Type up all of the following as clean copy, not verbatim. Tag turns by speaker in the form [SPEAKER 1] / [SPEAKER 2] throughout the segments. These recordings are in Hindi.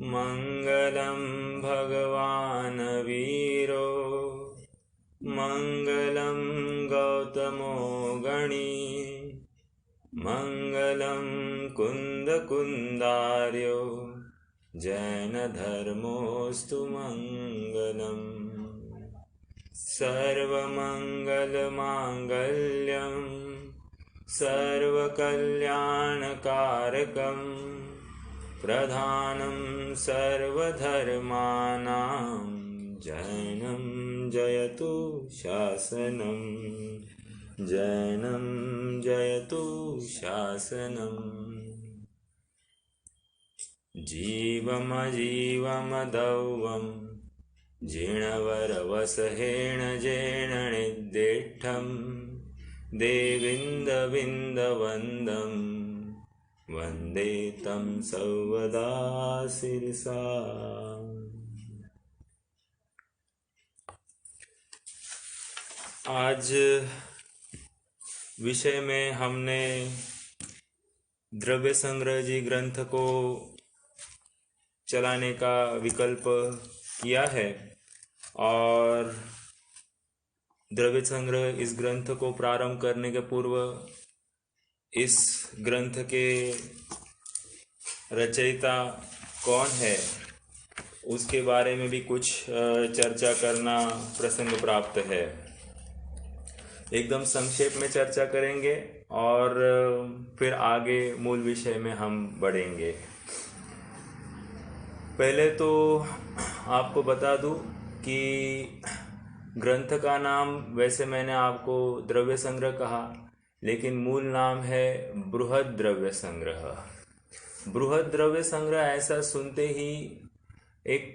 [SPEAKER 1] मङ्गलं भगवान् वीरो मङ्गलं गौतमो गणी मङ्गलं कुन्दकुन्दार्यो जैनधर्मोऽस्तु मङ्गलम् सर्वमङ्गलमाङ्गल्यं सर्वकल्याणकारकं प्रधानं सर्वधर्माणां जैनं जयतु शासनं जैनं जयतु शासनम् जीवमजीवमदौवं जिणवरवसहेण जेण निद्देष्टं देविन्दविन्दवन्दं वन्दे तं सर्वदा शिरसा। आज विषय में हमने द्रव्य संग्रह जी ग्रंथ को चलाने का विकल्प किया है और द्रव्य संग्रह इस ग्रंथ को प्रारंभ करने के पूर्व इस ग्रंथ के रचयिता कौन है उसके बारे में भी कुछ चर्चा करना प्रसंग प्राप्त है। एकदम संक्षेप में चर्चा करेंगे और फिर आगे मूल विषय में हम बढ़ेंगे। पहले तो आपको बता दूं कि ग्रंथ का नाम वैसे मैंने आपको द्रव्य संग्रह कहा, लेकिन मूल नाम है बृहद द्रव्य संग्रह। बृहद द्रव्य संग्रह ऐसा सुनते ही एक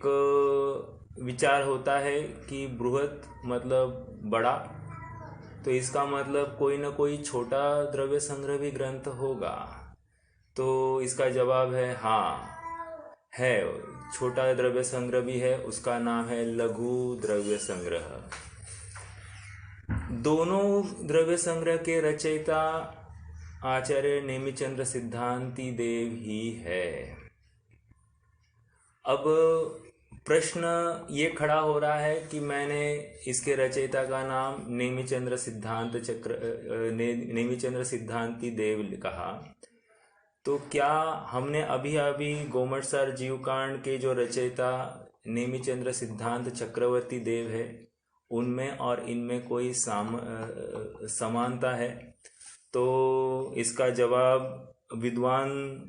[SPEAKER 1] विचार होता है कि बृहद मतलब बड़ा, तो इसका मतलब कोई ना कोई छोटा द्रव्य संग्रह भी ग्रंथ होगा। तो इसका जवाब है हाँ है, छोटा द्रव्य संग्रह भी है, उसका नाम है लघु द्रव्य संग्रह। दोनों द्रव्य संग्रह के रचयिता आचार्य नेमिचंद्र सिद्धांति देव ही है। अब प्रश्न ये खड़ा हो रहा है कि मैंने इसके रचयिता का नाम नेमिचंद्र सिद्धांति देव कहा, तो क्या हमने अभी अभी गोमटसार जीवकांड के जो रचयिता नेमिचंद्र सिद्धांत चक्रवर्ती देव है उनमें और इनमें कोई समानता है? तो इसका जवाब विद्वान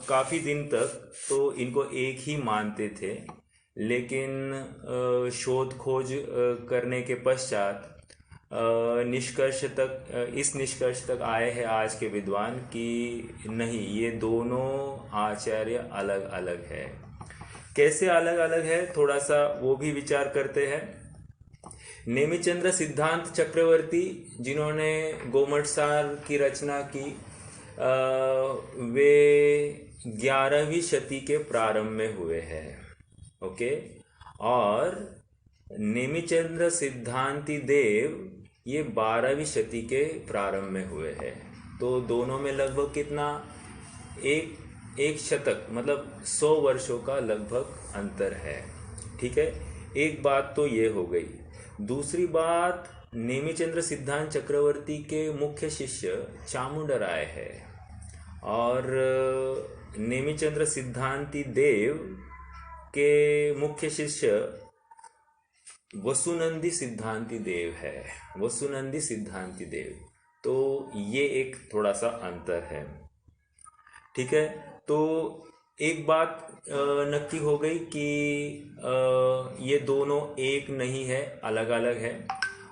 [SPEAKER 1] काफ़ी दिन तक तो इनको एक ही मानते थे, लेकिन शोध खोज करने के पश्चात इस निष्कर्ष तक आए हैं आज के विद्वान कि नहीं, ये दोनों आचार्य अलग अलग है। कैसे अलग अलग है थोड़ा सा वो भी विचार करते हैं। नेमिचंद्र सिद्धांत चक्रवर्ती जिन्होंने गोमटसार की रचना की, वे 11वीं शती के प्रारंभ में हुए हैं। ओके, और नेमिचंद्र सिद्धांति देव ये 12वीं शती के प्रारंभ में हुए हैं। तो दोनों में लगभग कितना, एक शतक मतलब 100 वर्षों का लगभग अंतर है। ठीक है, एक बात तो ये हो गई। दूसरी बात, नेमिचंद्र सिद्धांत चक्रवर्ती के मुख्य शिष्य चामुंडराय है और नेमिचंद्र सिद्धांति देव के मुख्य शिष्य वसुनंदी सिद्धांति देव है, वसुनंदी सिद्धांति देव। तो ये एक थोड़ा सा अंतर है। ठीक है, तो एक बात नक्की हो गई कि ये दोनों एक नहीं है, अलग अलग है।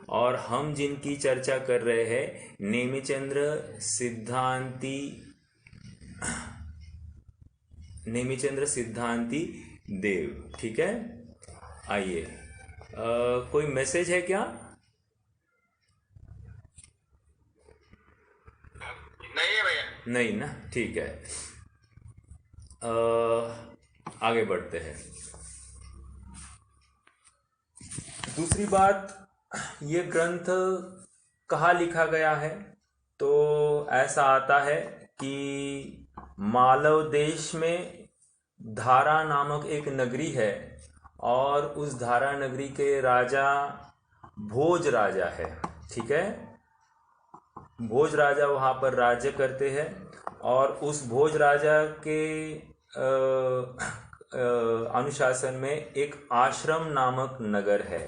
[SPEAKER 1] और हम जिनकी चर्चा कर रहे हैं नेमिचंद्र सिद्धांति देव। ठीक है, आइए, कोई मैसेज है क्या?
[SPEAKER 2] नहीं है भैया।
[SPEAKER 1] नहीं ना, ठीक है। आगे बढ़ते हैं। दूसरी बात, ये ग्रंथ कहाँ लिखा गया है? तो ऐसा आता है कि मालव देश में धारा नामक एक नगरी है और उस धारा नगरी के राजा भोज राजा है। ठीक है, भोज राजा वहाँ पर राज्य करते हैं और उस भोज राजा के अनुशासन में एक आश्रम नामक नगर है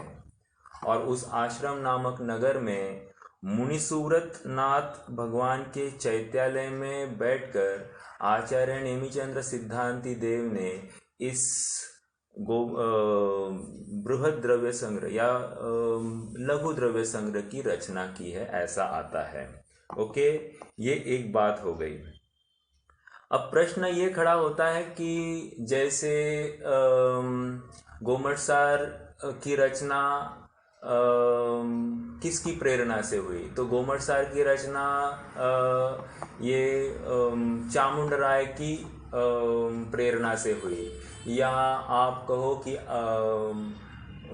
[SPEAKER 1] और उस आश्रम नामक नगर में मुनिसुव्रत नाथ भगवान के चैत्यालय में बैठकर आचार्य नेमिचंद्र सिद्धांति देव ने इस बृहद द्रव्य संग्रह या लघु द्रव्य संग्रह की रचना की है, ऐसा आता है। ओके, ये एक बात हो गई। अब प्रश्न ये खड़ा होता है कि जैसे गोमटसार की रचना किसकी प्रेरणा से हुई, तो गोमटसार की रचना ये चामुंड राय की प्रेरणा से हुई, या आप कहो कि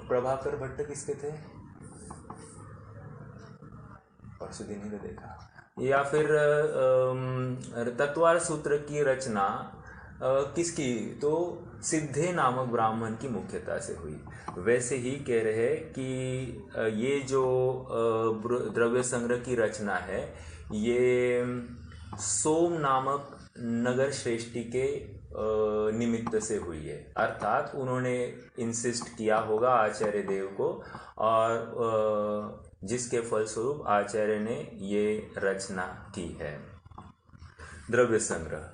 [SPEAKER 1] प्रभाकर भट्ट किसके थे, परसों दिन ही तो देखा, या फिर तत्वार सूत्र की रचना किसकी, तो सिद्धे नामक ब्राह्मण की मुख्यता से हुई। वैसे ही कह रहे कि ये जो द्रव्य संग्रह की रचना है ये सोम नामक नगर श्रेष्ठी के निमित्त से हुई है, अर्थात उन्होंने इंसिस्ट किया होगा आचार्य देव को और जिसके फलस्वरूप आचार्य ने ये रचना की है द्रव्य संग्रह।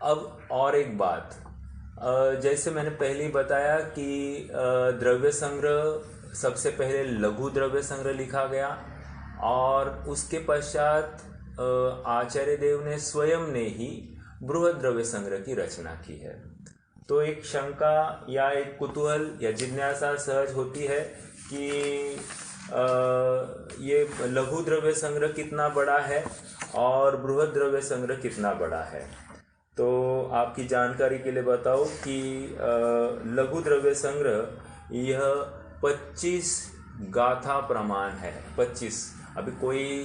[SPEAKER 1] अब और एक बात, जैसे मैंने पहले ही बताया कि द्रव्य संग्रह सबसे पहले लघु द्रव्य संग्रह लिखा गया और उसके पश्चात आचार्य देव ने स्वयं ने ही बृहद द्रव्य संग्रह की रचना की है। तो एक शंका या एक कुतूहल या जिज्ञासा सहज होती है कि ये लघु द्रव्य संग्रह कितना बड़ा है और बृहद द्रव्य संग्रह कितना बड़ा है। तो आपकी जानकारी के लिए बताओ कि लघु द्रव्य संग्रह यह 25 गाथा प्रमाण है। 25, अभी कोई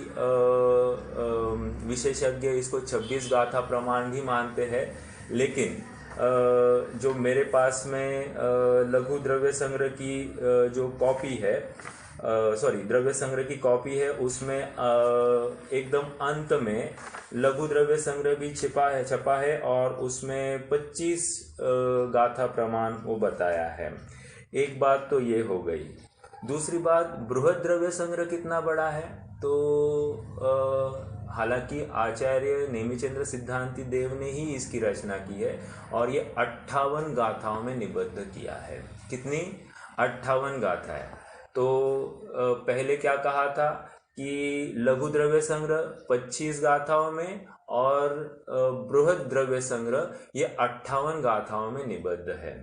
[SPEAKER 1] विशेषज्ञ इसको 26 गाथा प्रमाण भी मानते हैं, लेकिन जो मेरे पास में लघु द्रव्य संग्रह की जो कॉपी है, द्रव्य संग्रह की कॉपी है, उसमें एकदम अंत में लघु द्रव्य संग्रह भी छपा है और उसमें 25 गाथा प्रमाण वो बताया है। एक बात तो ये हो गई। दूसरी बात, बृहद द्रव्य संग्रह कितना बड़ा है, तो हालांकि आचार्य नेमिचंद्र सिद्धांति देव ने ही इसकी रचना की है और ये 58 गाथाओं में निबद्ध किया है। कितनी? 58 गाथा है। तो पहले क्या कहा था कि लघु द्रव्य संग्रह 25 गाथाओं में और बृहद द्रव्य संग्रह ये 58 गाथाओं में निबद्ध है।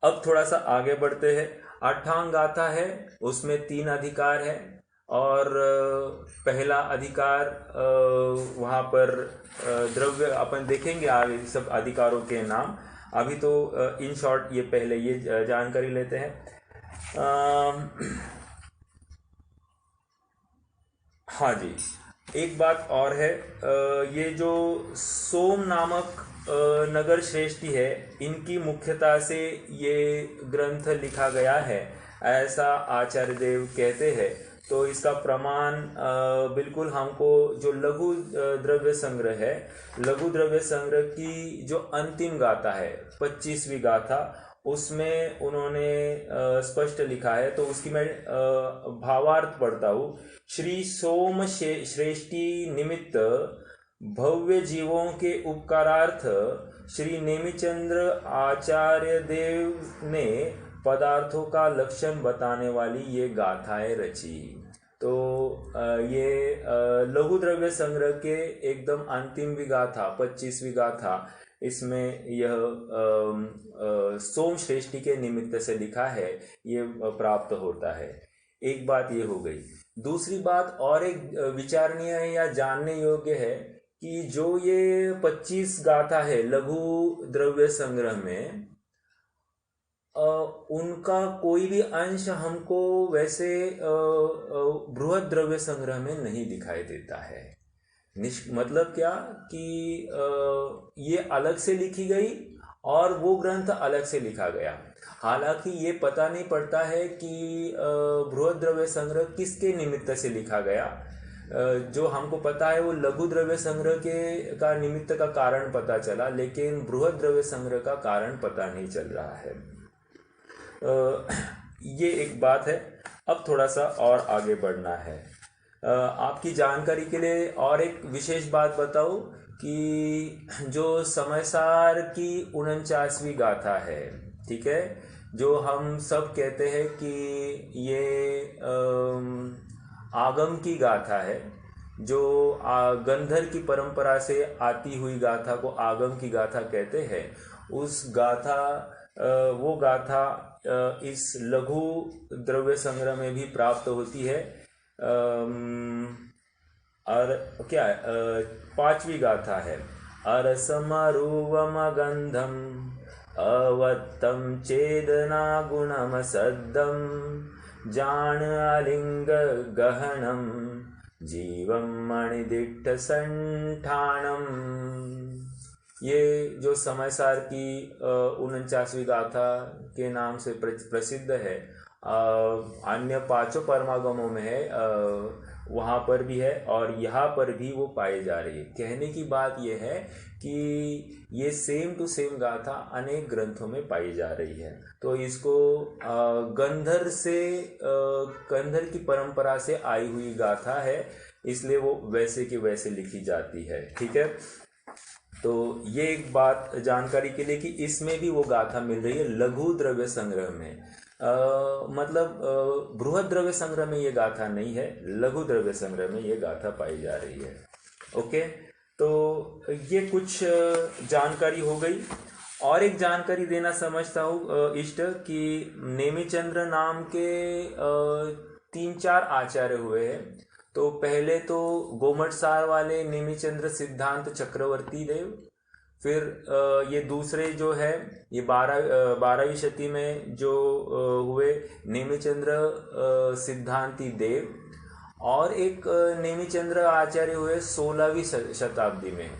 [SPEAKER 1] अब थोड़ा सा आगे बढ़ते हैं। 58 गाथा है, उसमें 3 अधिकार है और पहला अधिकार वहाँ पर द्रव्य अपन देखेंगे आगे सब अधिकारों के नाम। अभी तो इन शॉर्ट ये पहले ये जानकारी लेते हैं। हाँ जी, एक बात और है, ये जो सोम नामक नगर श्रेष्ठी है, इनकी मुख्यता से ये ग्रंथ लिखा गया है, ऐसा आचार्य देव कहते हैं। तो इसका प्रमाण बिल्कुल हमको जो लघु द्रव्य संग्रह है, लघु द्रव्य संग्रह की जो अंतिम गाथा है 25वीं गाथा, उसमें उन्होंने स्पष्ट लिखा है। तो उसकी मैं भावार्थ पढ़ता हूँ। श्री सोम श्रेष्ठी निमित्त भव्य जीवों के उपकारार्थ श्री नेमिचंद्र आचार्य देव ने पदार्थों का लक्षण बताने वाली ये गाथाएं रची। तो ये लघु द्रव्य संग्रह के एकदम अंतिम गाथा 25वीं गाथा, इसमें यह सोम श्रेष्ठी के निमित्त से लिखा है, ये प्राप्त होता है। एक बात ये हो गई। दूसरी बात और एक विचारणीय है या जानने योग्य है कि जो ये 25 गाथा है लघु द्रव्य संग्रह में, उनका कोई भी अंश हमको वैसे बृहद द्रव्य संग्रह में नहीं दिखाई देता है। मतलब क्या कि ये अलग से लिखी गई और वो ग्रंथ अलग से लिखा गया। हालांकि ये पता नहीं पड़ता है कि बृहद द्रव्य संग्रह किसके निमित्त से लिखा गया। जो हमको पता है वो लघु द्रव्य संग्रह के का निमित्त का कारण पता चला, लेकिन बृहद द्रव्य संग्रह का कारण पता नहीं चल रहा है। ये एक बात है। अब थोड़ा सा और आगे बढ़ना है। आपकी जानकारी के लिए और एक विशेष बात बताऊं कि जो समयसार की 49वीं गाथा है, ठीक है, जो हम सब कहते हैं कि ये आगम की गाथा है, जो गंधर की परंपरा से आती हुई गाथा को आगम की गाथा कहते हैं, उस गाथा वो गाथा इस लघु द्रव्य संग्रह में भी प्राप्त होती है। और क्या है, 5वीं गाथा है, अरसमरुवम गंधम अवत्तम चेदना गुणम सद्दम जान अलिंग गहनम जीवम मणिदिट्ठ संठानम। ये जो समयसार की 49वीं गाथा के नाम से प्रसिद्ध है, अन्य 5 परमागमों में है, वहाँ पर भी है और यहाँ पर भी वो पाई जा रही है। कहने की बात यह है कि ये सेम टू सेम गाथा अनेक ग्रंथों में पाई जा रही है। तो इसको गंधर की परंपरा से आई हुई गाथा है, इसलिए वो वैसे की वैसे लिखी जाती है। ठीक है, तो ये एक बात जानकारी के लिए कि इसमें भी वो गाथा मिल रही है लघु द्रव्य संग्रह में। मतलब बृहद द्रव्य संग्रह में ये गाथा नहीं है, लघु द्रव्य संग्रह में ये गाथा पाई जा रही है। ओके, तो ये कुछ जानकारी हो गई। और एक जानकारी देना समझता हूँ इष्ट कि नेमिचंद्र नाम के 3-4 आचार्य हुए हैं। तो पहले तो गोमटसार वाले नेमिचंद्र सिद्धांत चक्रवर्ती देव, फिर ये दूसरे जो है ये 12वीं शती में जो हुए नेमिचंद्र सिद्धांती देव, और एक नेमिचंद्र आचार्य हुए 16वीं शताब्दी में।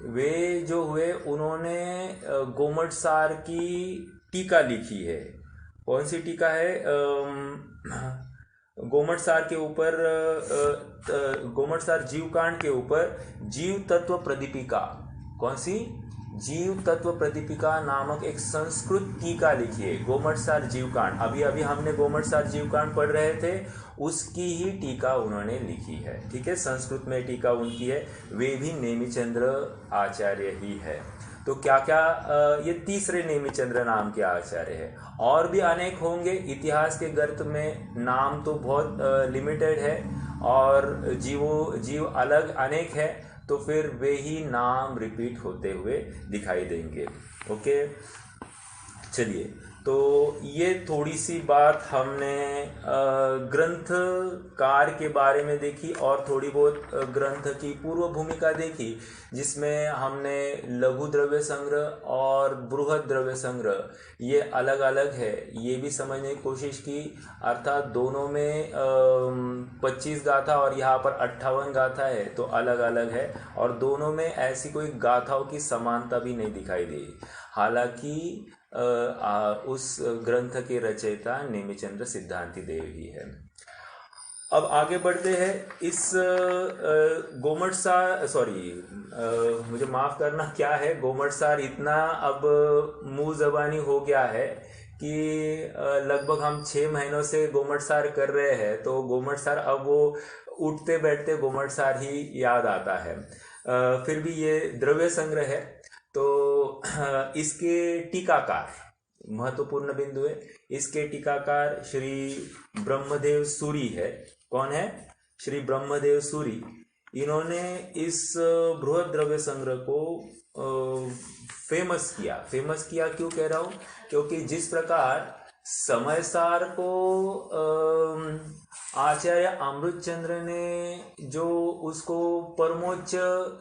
[SPEAKER 1] वे जो हुए उन्होंने गोमटसार की टीका लिखी है। कौन सी टीका है? गोमटसार के ऊपर, गोमटसार जीवकांड के ऊपर जीव तत्व प्रदीपिका, कौन सी? जीव तत्व प्रदीपिका नामक एक संस्कृत टीका लिखी है, गोमटसार जीवकांड। अभी अभी हमने गोमटसार जीवकांड पढ़ रहे थे, उसकी ही टीका उन्होंने लिखी है। ठीक है, संस्कृत में टीका उनकी है, वे भी नेमिचंद्र आचार्य ही है। तो क्या क्या ये तीसरे नेमिचंद्र नाम के आचार्य है। और भी अनेक होंगे, इतिहास के गर्त में नाम तो बहुत लिमिटेड है और जीव अलग अनेक है, तो फिर वे ही नाम रिपीट होते हुए दिखाई देंगे। ओके, चलिए, तो ये थोड़ी सी बात हमने ग्रंथकार के बारे में देखी और थोड़ी बहुत ग्रंथ की पूर्व भूमिका देखी, जिसमें हमने लघु द्रव्य संग्रह और बृहद द्रव्य संग्रह ये अलग अलग है ये भी समझने की कोशिश की। अर्थात दोनों में 25 गाथा और यहाँ पर 58 गाथा है, तो अलग अलग है, और दोनों में ऐसी कोई गाथाओं की समानता भी नहीं दिखाई दी। हालांकि उस ग्रंथ के रचयिता नेमिचंद्र सिद्धांती देव ही है। अब आगे बढ़ते हैं। इस गोमटसार, मुझे माफ़ करना, क्या है, गोमटसार इतना अब मुँह ज़बानी हो गया है कि लगभग हम 6 महीनों से गोमटसार कर रहे हैं, तो गोमटसार अब वो उठते बैठते गोमटसार ही याद आता है। फिर भी ये द्रव्य संग्रह है, तो इसके टीकाकार महत्वपूर्ण बिंदु है। इसके टीकाकार श्री ब्रह्मदेव सूरी है। कौन है? श्री ब्रह्मदेव सूरी। इन्होंने इस बृहद द्रव्य संग्रह को फेमस किया। क्यों कह रहा हूँ? क्योंकि जिस प्रकार समयसार को आचार्य अमृतचंद्र ने जो उसको परमोच्च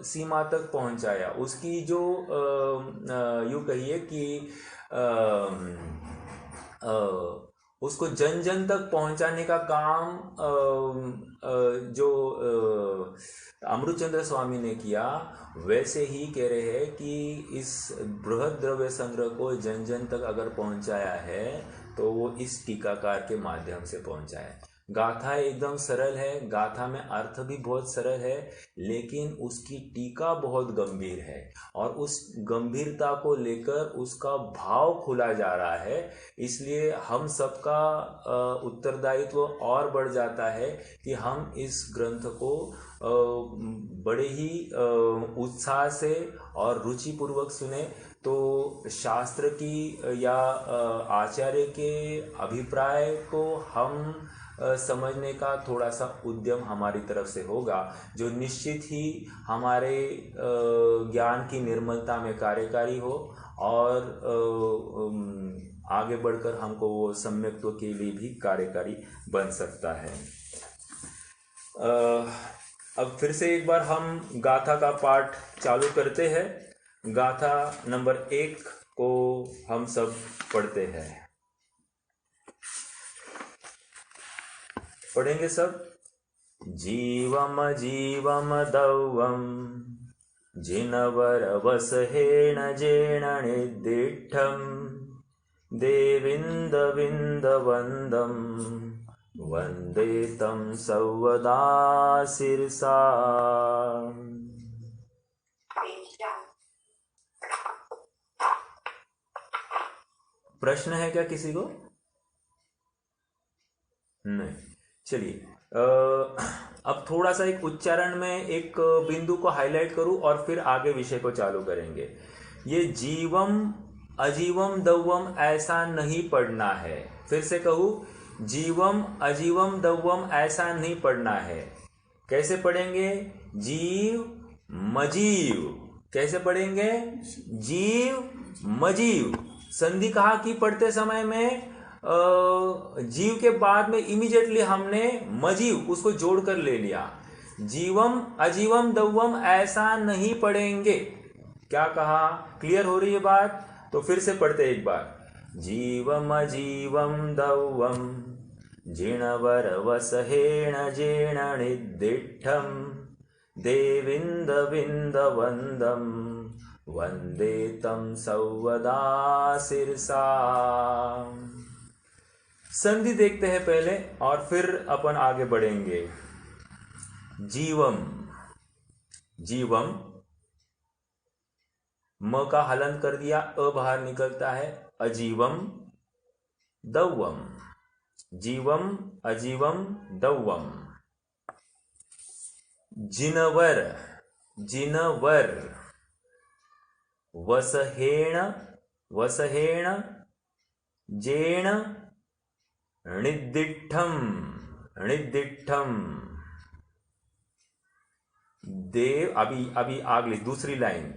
[SPEAKER 1] सीमा तक पहुंचाया, उसकी जो यूँ कहिए कि उसको जन जन तक पहुंचाने का काम जो अमृतचंद्र स्वामी ने किया, वैसे ही कह रहे हैं कि इस बृहद द्रव्य संग्रह को जन जन तक अगर पहुंचाया है तो वो इस टीकाकार के माध्यम से पहुंचा है। गाथा एकदम सरल है, गाथा में अर्थ भी बहुत सरल है, लेकिन उसकी टीका बहुत गंभीर है और उस गंभीरता को लेकर उसका भाव खुला जा रहा है। इसलिए हम सबका उत्तरदायित्व और बढ़ जाता है कि हम इस ग्रंथ को बड़े ही उत्साह से और रुचिपूर्वक सुने। तो शास्त्र की या आचार्य के अभिप्राय को हम समझने का थोड़ा सा उद्यम हमारी तरफ से होगा, जो निश्चित ही हमारे ज्ञान की निर्मलता में कार्यकारी हो और आगे बढ़कर हमको वो सम्यक्त्व के लिए भी कार्यकारी बन सकता है। अब फिर से एक बार हम गाथा का पाठ चालू करते हैं। गाथा नंबर 1 को हम सब पढ़ते हैं। पढ़ेंगे सब। जीवम जीवम दौवम जिनवर वसहेण जेण निदिष्ठम देविंद विंद वंदम वंदे तम सर्वदा शिरसा। प्रश्न है क्या किसी को? नहीं। चलिए, अब थोड़ा सा एक उच्चारण में एक बिंदु को हाईलाइट करूं और फिर आगे विषय को चालू करेंगे। ये जीवम अजीवम दौवम ऐसा नहीं पढ़ना है। फिर से कहूं, जीवम अजीवम दौवम ऐसा नहीं पढ़ना है। कैसे पढ़ेंगे? जीव मजीव। कैसे पढ़ेंगे? जीव मजीव। संधि कहा कि पढ़ते समय में जीव के बाद में इमीडिएटली हमने मजीव उसको जोड़कर ले लिया। जीवम अजीवम दौवम ऐसा नहीं पढ़ेंगे। क्या कहा? क्लियर हो रही है बात? तो फिर से पढ़ते एक बार। जीवम अजीवम दौवम जिणवर वसहेण जेण निदिष्ठम देविंद विंद वंदम वंदे तम सर्वदा शिरसा। संधि देखते हैं पहले और फिर अपन आगे बढ़ेंगे। जीवम, जीवम, म का हलन कर दिया, अ बाहर निकलता है। अजीवम दौवम, जीवम अजीवम दौवम। जिनवर, जिनवर, वसहेण, वसहेण जेण निदिष्ठम, निदिष्ठम। देव, अभी आगली दूसरी लाइन।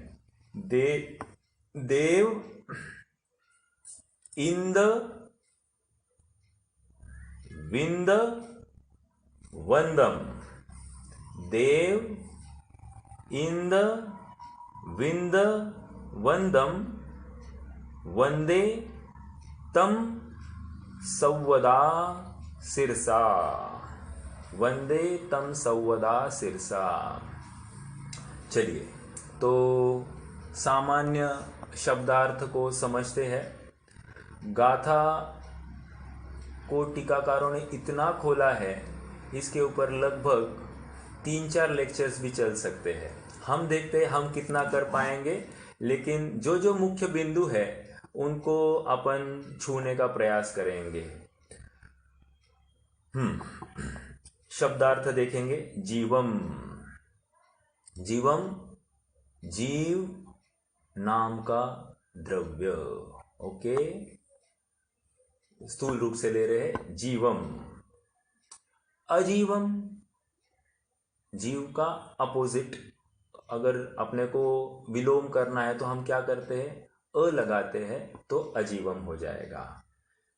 [SPEAKER 1] देव इंद विंद वंदम। देव इंद विंद वंदम वंदे तम सर्वदा शिरसा। वंदे तम सर्वदा शिरसा। चलिए, तो सामान्य शब्दार्थ को समझते हैं। गाथा को टीकाकारों ने इतना खोला है, इसके ऊपर लगभग 3-4 लेक्चर्स भी चल सकते हैं। हम देखते हैं हम कितना कर पाएंगे, लेकिन जो जो मुख्य बिंदु है उनको अपन छूने का प्रयास करेंगे। शब्दार्थ देखेंगे। जीवम, जीवम जीव नाम का द्रव्य। ओके, स्थूल रूप से ले रहे हैं। जीवम। अजीवम, जीव का अपोजिट। अगर अपने को विलोम करना है तो हम क्या करते हैं? अ लगाते हैं तो अजीवम हो जाएगा।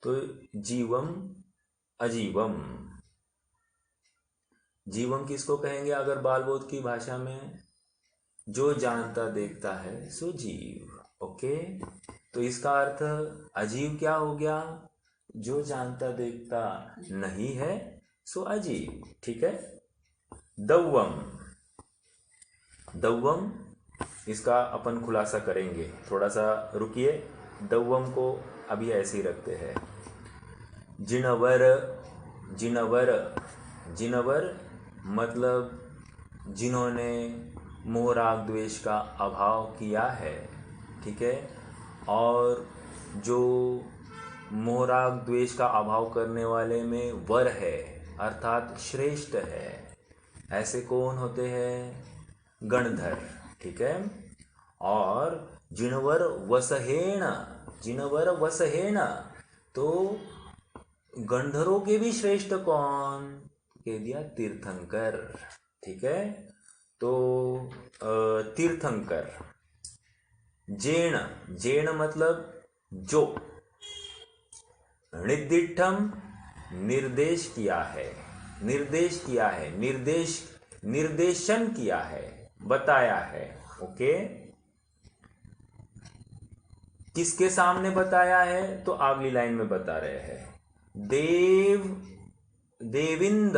[SPEAKER 1] तो जीवम अजीवम। जीवम किसको कहेंगे अगर बाल बोध की भाषा में? जो जानता देखता है सो जीव। ओके, तो इसका अर्थ अजीव क्या हो गया? जो जानता देखता नहीं है सो अजीब। ठीक है। दव्वम, दव्वम इसका अपन खुलासा करेंगे, थोड़ा सा रुकिए। दव्वम को अभी ऐसे ही रखते हैं। जिनवर, जिनवर, जिनवर मतलब जिन्होंने मोह राग द्वेष का अभाव किया है। ठीक है। और जो मोह राग द्वेष का अभाव करने वाले में वर है अर्थात श्रेष्ठ है, ऐसे कौन होते हैं? गणधर। ठीक है। और जिनवर वसहेण, जिनवर वसहेण, तो गंधर्वों के भी श्रेष्ठ कौन? कह दिया तीर्थंकर। ठीक है। तो तीर्थंकर। जेण, जेण मतलब जो, निदिष्टम निर्देश किया है, निर्देश किया है, निर्देश निर्देशन किया है, बताया है। ओके। किसके सामने बताया है? तो अगली लाइन में बता रहे हैं। देव, देविंद,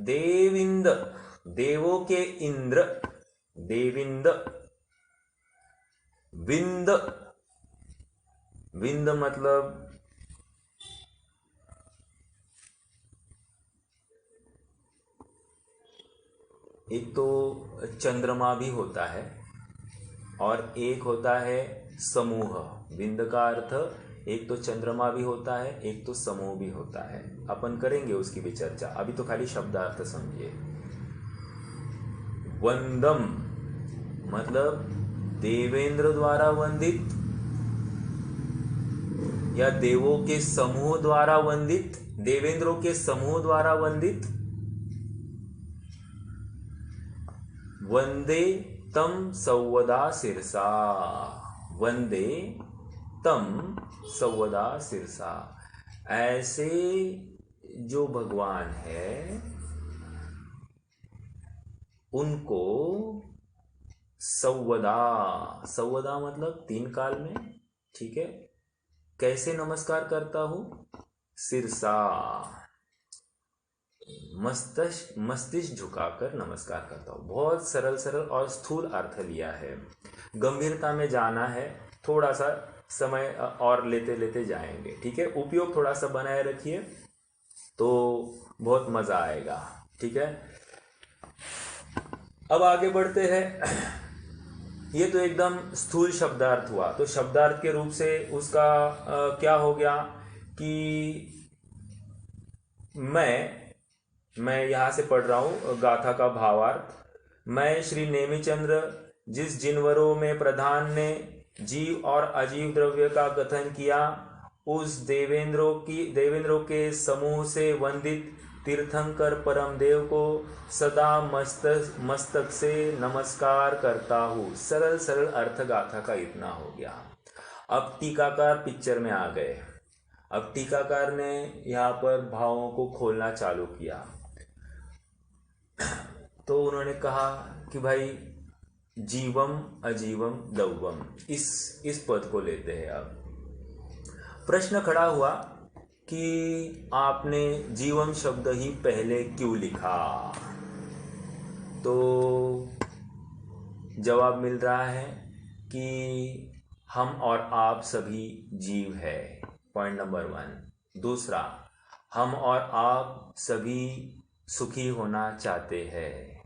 [SPEAKER 1] देविंद, देवों के इंद्र, देविंद। विंद, विंद मतलब एक तो चंद्रमा भी होता है और एक होता है समूह। विंद का अर्थ एक तो चंद्रमा भी होता है, एक तो समूह भी होता है। अपन करेंगे उसकी भी चर्चा, अभी तो खाली शब्दार्थ समझिए। वंदम मतलब देवेंद्र द्वारा वंदित या देवों के समूह द्वारा वंदित, देवेंद्रों के समूह द्वारा वंदित। वंदे तम सौवदा सिरसा, वंदे तम सौवदा सिरसा, ऐसे जो भगवान है उनको सौवदा, सौवदा मतलब 3 काल में। ठीक है। कैसे नमस्कार करता हूं? सिरसा, मस्तिष्क झुकाकर नमस्कार करता हूं। बहुत सरल सरल और स्थूल अर्थ लिया है, गंभीरता में जाना है, थोड़ा सा समय और लेते लेते जाएंगे। ठीक है। उपयोग थोड़ा सा बनाए रखिए तो बहुत मजा आएगा। ठीक है। अब आगे बढ़ते हैं। ये तो एकदम स्थूल शब्दार्थ हुआ। तो शब्दार्थ के रूप से उसका क्या हो गया कि मैं यहां से पढ़ रहा हूं गाथा का भावार्थ। मैं श्री नेमिचंद्र, जिस जिनवरों में प्रधान ने जीव और अजीव द्रव्य का कथन किया, उस देवेंद्रों के समूह से वंदित तीर्थंकर परम देव को सदा मस्तक से नमस्कार करता हूँ। सरल सरल अर्थ गाथा का इतना हो गया। अब टीकाकार पिक्चर में आ गए। अब टीकाकार ने यहाँ पर भावों को खोलना चालू किया। तो उन्होंने कहा कि भाई जीवम अजीवम दव्वम, इस पद को लेते हैं। अब प्रश्न खड़ा हुआ कि आपने जीवम शब्द ही पहले क्यों लिखा? तो जवाब मिल रहा है कि हम और आप सभी जीव है, पॉइंट नंबर 1। दूसरा, हम और आप सभी सुखी होना चाहते हैं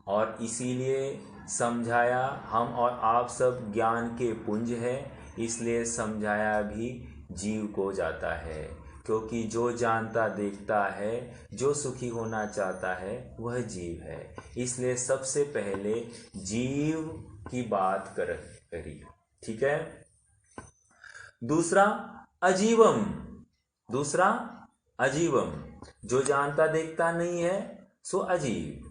[SPEAKER 1] और इसीलिए समझाया हम और आप सब ज्ञान के पुंज है, इसलिए समझाया भी जीव को जाता है। क्योंकि जो जानता देखता है, जो सुखी होना चाहता है, वह जीव है। इसलिए सबसे पहले जीव की बात करी। ठीक है। दूसरा अजीवम, दूसरा अजीवम, जो जानता देखता नहीं है सो अजीव।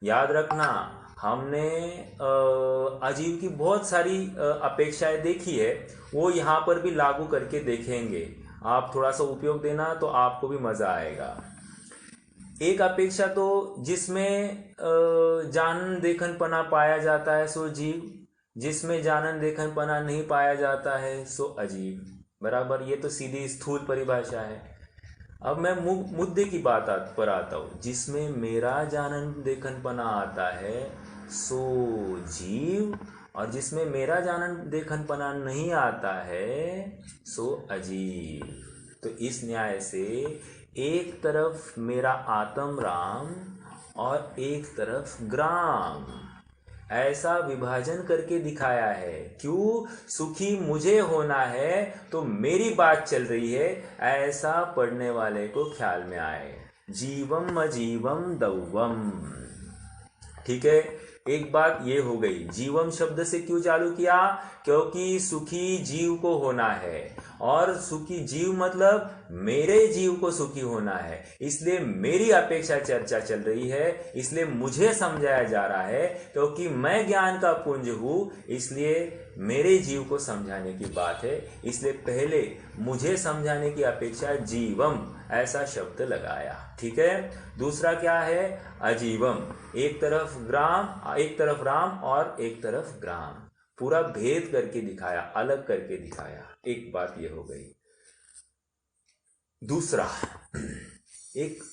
[SPEAKER 1] याद रखना, हमने अजीव की बहुत सारी अपेक्षाएं देखी है, वो यहाँ पर भी लागू करके देखेंगे। आप थोड़ा सा उपयोग देना तो आपको भी मजा आएगा। एक अपेक्षा तो जिसमें जानन देखनपना पाया जाता है सो जीव, जिसमें जानन देखनपना नहीं पाया जाता है सो अजीव। बराबर, ये तो सीधी स्थूल परिभाषा है। अब मैं मुद्दे की बात पर आता हूँ। जिसमें मेरा जानन देखनपना आता है सो जीव, और जिसमें मेरा जानन देखनपना नहीं आता है सो अजीव। तो इस न्याय से एक तरफ मेरा आत्म राम और एक तरफ ग्राम, ऐसा विभाजन करके दिखाया है। क्यों? सुखी मुझे होना है तो मेरी बात चल रही है, ऐसा पढ़ने वाले को ख्याल में आए। जीवम अजीवम दौवम, ठीक है। एक बात ये हो गई, जीवम शब्द से क्यों चालू किया? क्योंकि सुखी जीव को होना है, और सुखी जीव मतलब मेरे जीव को सुखी होना है, इसलिए मेरी अपेक्षा चर्चा चल रही है, इसलिए मुझे समझाया जा रहा है। क्योंकि मैं ज्ञान का पुंज हूं, इसलिए मेरे जीव को समझाने की बात है, इसलिए पहले मुझे समझाने की अपेक्षा जीवम ऐसा शब्द लगाया, ठीक है। दूसरा क्या है? अजीवम, एक तरफ ग्राम, एक तरफ राम और एक तरफ ग्राम, पूरा भेद करके दिखाया, अलग करके दिखाया। एक बात ये हो गई। दूसरा, एक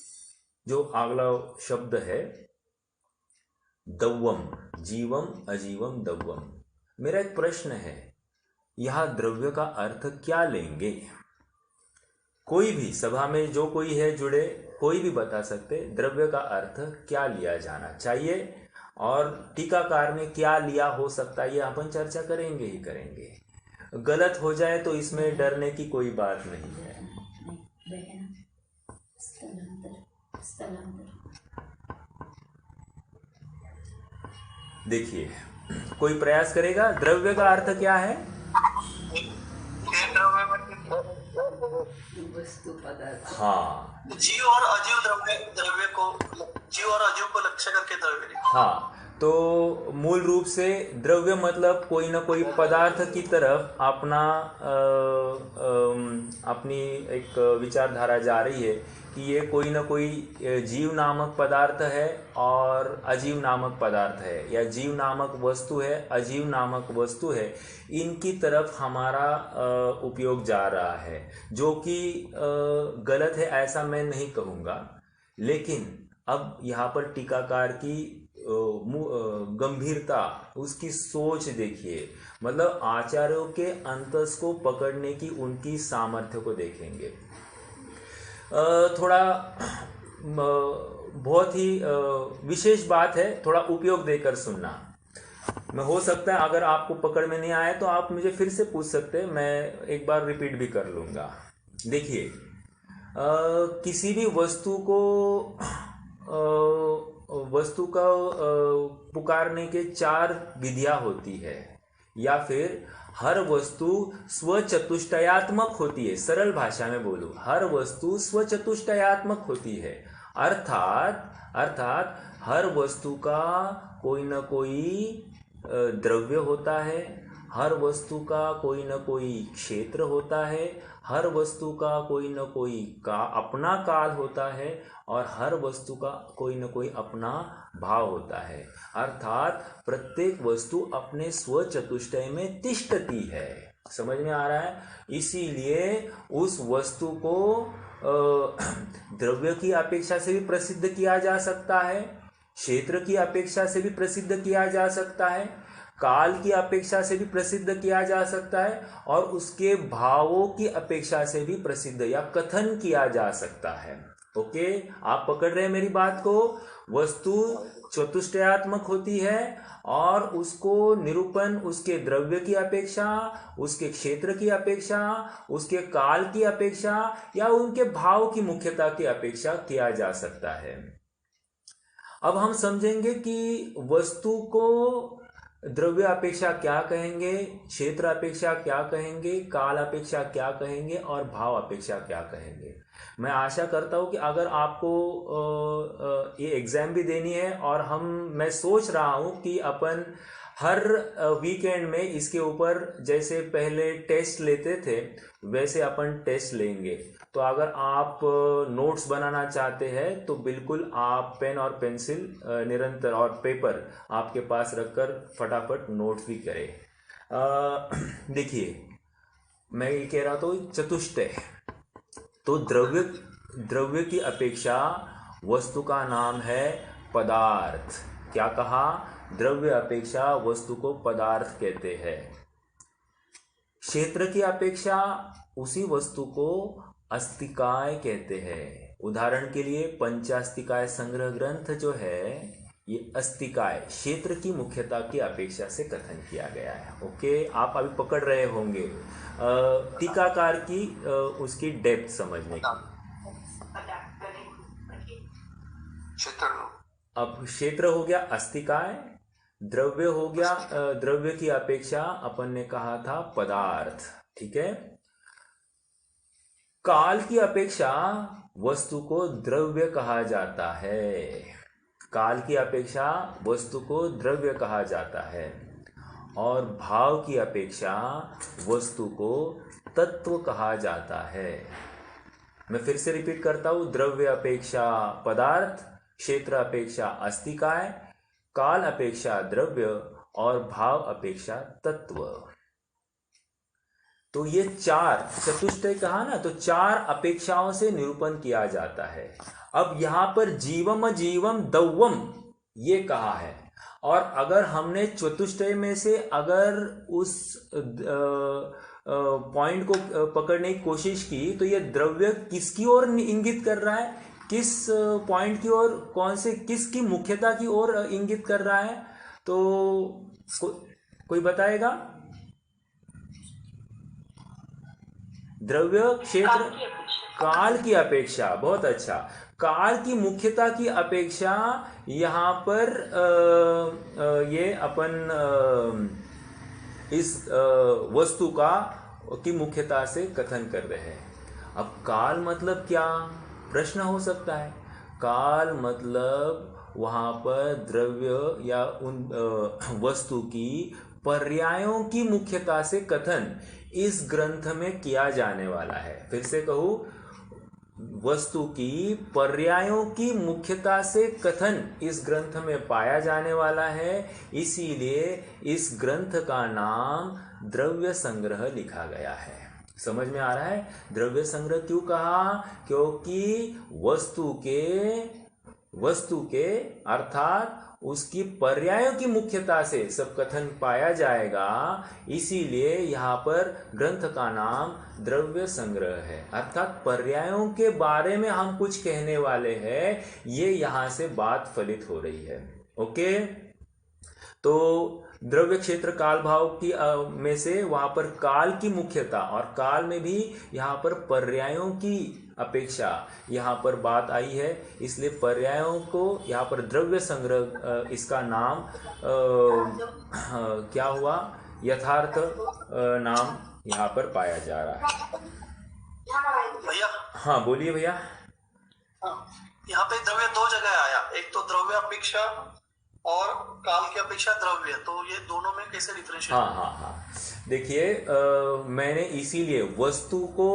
[SPEAKER 1] जो अगला शब्द है दव्वम, जीवम अजीवम दव्वम। मेरा एक प्रश्न है, यह द्रव्य का अर्थ क्या लेंगे? कोई भी सभा में जो कोई है जुड़े, कोई भी बता सकते द्रव्य का अर्थ क्या लिया जाना चाहिए, और टीकाकार में क्या लिया हो सकता है, ये अपन चर्चा करेंगे ही करेंगे। गलत हो जाए तो इसमें डरने की कोई बात नहीं है। देखिए, कोई प्रयास करेगा, द्रव्य का अर्थ क्या है?
[SPEAKER 2] वस्तु पदार्थ।
[SPEAKER 1] हाँ,
[SPEAKER 3] जीव और अजीव द्रव्य को, जीव और अजीव को लक्ष्य करके द्रव्य।
[SPEAKER 1] हाँ, तो मूल रूप से द्रव्य मतलब कोई ना कोई पदार्थ की तरफ अपनी एक विचारधारा जा रही है कि ये कोई ना कोई जीव नामक पदार्थ है और अजीव नामक पदार्थ है, या जीव नामक वस्तु है, अजीव नामक वस्तु है, इनकी तरफ हमारा उपयोग जा रहा है, जो कि गलत है ऐसा मैं नहीं कहूँगा। लेकिन अब यहाँ पर टीकाकार की गंभीरता, उसकी सोच देखिए, मतलब आचार्यों के अंतस को पकड़ने की उनकी सामर्थ्य को देखेंगे। थोड़ा बहुत ही विशेष बात है, थोड़ा उपयोग देकर सुनना। मैं हो सकता है अगर आपको पकड़ में नहीं आया तो आप मुझे फिर से पूछ सकते हैं, मैं एक बार रिपीट भी कर लूँगा। देखिए, किसी भी वस्तु का पुकारने के 4 विधियां होती है, या फिर हर वस्तु स्वचतुष्टयात्मक होती है। सरल भाषा में बोलूं, हर वस्तु स्वचतुष्टयात्मक होती है, अर्थात हर वस्तु का कोई न कोई द्रव्य होता है, हर वस्तु का कोई न कोई क्षेत्र होता है, हर वस्तु का कोई न कोई अपना काल होता है, और हर वस्तु का कोई न कोई अपना भाव होता है। अर्थात प्रत्येक वस्तु अपने स्वचतुष्टय में तिष्ठती है। समझ में आ रहा है? इसीलिए उस वस्तु को द्रव्य की अपेक्षा से भी प्रसिद्ध किया जा सकता है, क्षेत्र की अपेक्षा से भी प्रसिद्ध किया जा सकता है, काल की अपेक्षा से भी प्रसिद्ध किया जा सकता है, और उसके भावों की अपेक्षा से भी प्रसिद्ध या कथन किया जा सकता है। ओके, आप पकड़ रहे हैं मेरी बात को? वस्तु चतुष्टयात्मक होती है, और उसको निरूपण उसके द्रव्य की अपेक्षा, उसके क्षेत्र की अपेक्षा, उसके काल की अपेक्षा, या उनके भाव की मुख्यता की अपेक्षा किया जा सकता है। अब हम समझेंगे कि वस्तु को द्रव्य अपेक्षा क्या कहेंगे, क्षेत्र अपेक्षा क्या कहेंगे, काल अपेक्षा क्या कहेंगे, और भाव अपेक्षा क्या कहेंगे। मैं आशा करता हूँ कि अगर आपको ये एग्जाम भी देनी है, और मैं सोच रहा हूँ कि अपन हर वीकेंड में इसके ऊपर जैसे पहले टेस्ट लेते थे वैसे अपन टेस्ट लेंगे। तो अगर आप नोट्स बनाना चाहते हैं तो बिल्कुल आप पेन और पेंसिल निरंतर और पेपर आपके पास रखकर फटाफट नोट्स भी करें। देखिए, मैं ये कह रहा था चतुष्टय। तो द्रव्य की अपेक्षा वस्तु का नाम है पदार्थ। क्या कहा? द्रव्य अपेक्षा वस्तु को पदार्थ कहते हैं। क्षेत्र की अपेक्षा उसी वस्तु को अस्तिकाय कहते हैं। उदाहरण के लिए पंचास्तिकाय संग्रह ग्रंथ जो है ये अस्तिकाय क्षेत्र की मुख्यता की अपेक्षा से कथन किया गया है। ओके, आप अभी पकड़ रहे होंगे टीकाकार की उसकी डेप्थ समझने की। अब क्षेत्र हो गया अस्तिकाय, द्रव्य हो गया द्रव्य की अपेक्षा अपन ने कहा था पदार्थ। ठीक है। काल की अपेक्षा वस्तु को द्रव्य कहा जाता है। काल की अपेक्षा वस्तु को द्रव्य कहा जाता है और भाव की अपेक्षा वस्तु को तत्व कहा जाता है। मैं फिर से रिपीट करता हूं, द्रव्य अपेक्षा पदार्थ, क्षेत्र अपेक्षा अस्तिकाय, काल अपेक्षा द्रव्य और भाव अपेक्षा तत्व। तो ये चार चतुष्टय कहा ना, तो चार अपेक्षाओं से निरूपण किया जाता है। अब यहां पर जीवम जीवम दौवम ये कहा है, और अगर हमने चतुष्टय में से अगर उस पॉइंट को पकड़ने की कोशिश की तो ये द्रव्य किसकी ओर इंगित कर रहा है, किस पॉइंट की ओर, कौन से किसकी मुख्यता की ओर इंगित कर रहा है? तो कोई बताएगा? द्रव्य क्षेत्र काल की अपेक्षा। बहुत अच्छा। काल की मुख्यता की अपेक्षा यहां पर ये अपन इस वस्तु की मुख्यता से कथन कर रहे हैं। अब काल मतलब क्या प्रश्न हो सकता है। काल मतलब वहां पर द्रव्य या उन वस्तु की पर्यायों की मुख्यता से कथन इस ग्रंथ में किया जाने वाला है। फिर से कहूं, वस्तु की पर्यायों की मुख्यता से कथन इस ग्रंथ में पाया जाने वाला है, इसीलिए इस ग्रंथ का नाम द्रव्य संग्रह लिखा गया है। समझ में आ रहा है? द्रव्य संग्रह क्यों कहा? क्योंकि वस्तु के अर्थात उसकी पर्यायों की मुख्यता से सब कथन पाया जाएगा, इसीलिए यहाँ पर ग्रंथ का नाम द्रव्य संग्रह है। अर्थात पर्यायों के बारे में हम कुछ कहने वाले हैं, ये यहाँ से बात फलित हो रही है। ओके, तो द्रव्य क्षेत्र काल भाव की में से वहां पर काल की मुख्यता, और काल में भी यहाँ पर पर्यायों की अपेक्षा यहाँ पर बात आई है, इसलिए पर्यायों को यहाँ पर द्रव्य संग्रह इसका नाम क्या हुआ, यथार्थ नाम यहाँ पर पाया जा रहा है।
[SPEAKER 3] भैया,
[SPEAKER 1] हाँ बोलिए भैया।
[SPEAKER 3] यहाँ पे द्रव्य दो जगह आया, एक तो द्रव्य अपेक्षा और काल की अपेक्षा द्रव्य, तो ये दोनों में कैसे डिफरेंशिएट?
[SPEAKER 1] हाँ, देखिए मैंने इसीलिए वस्तु को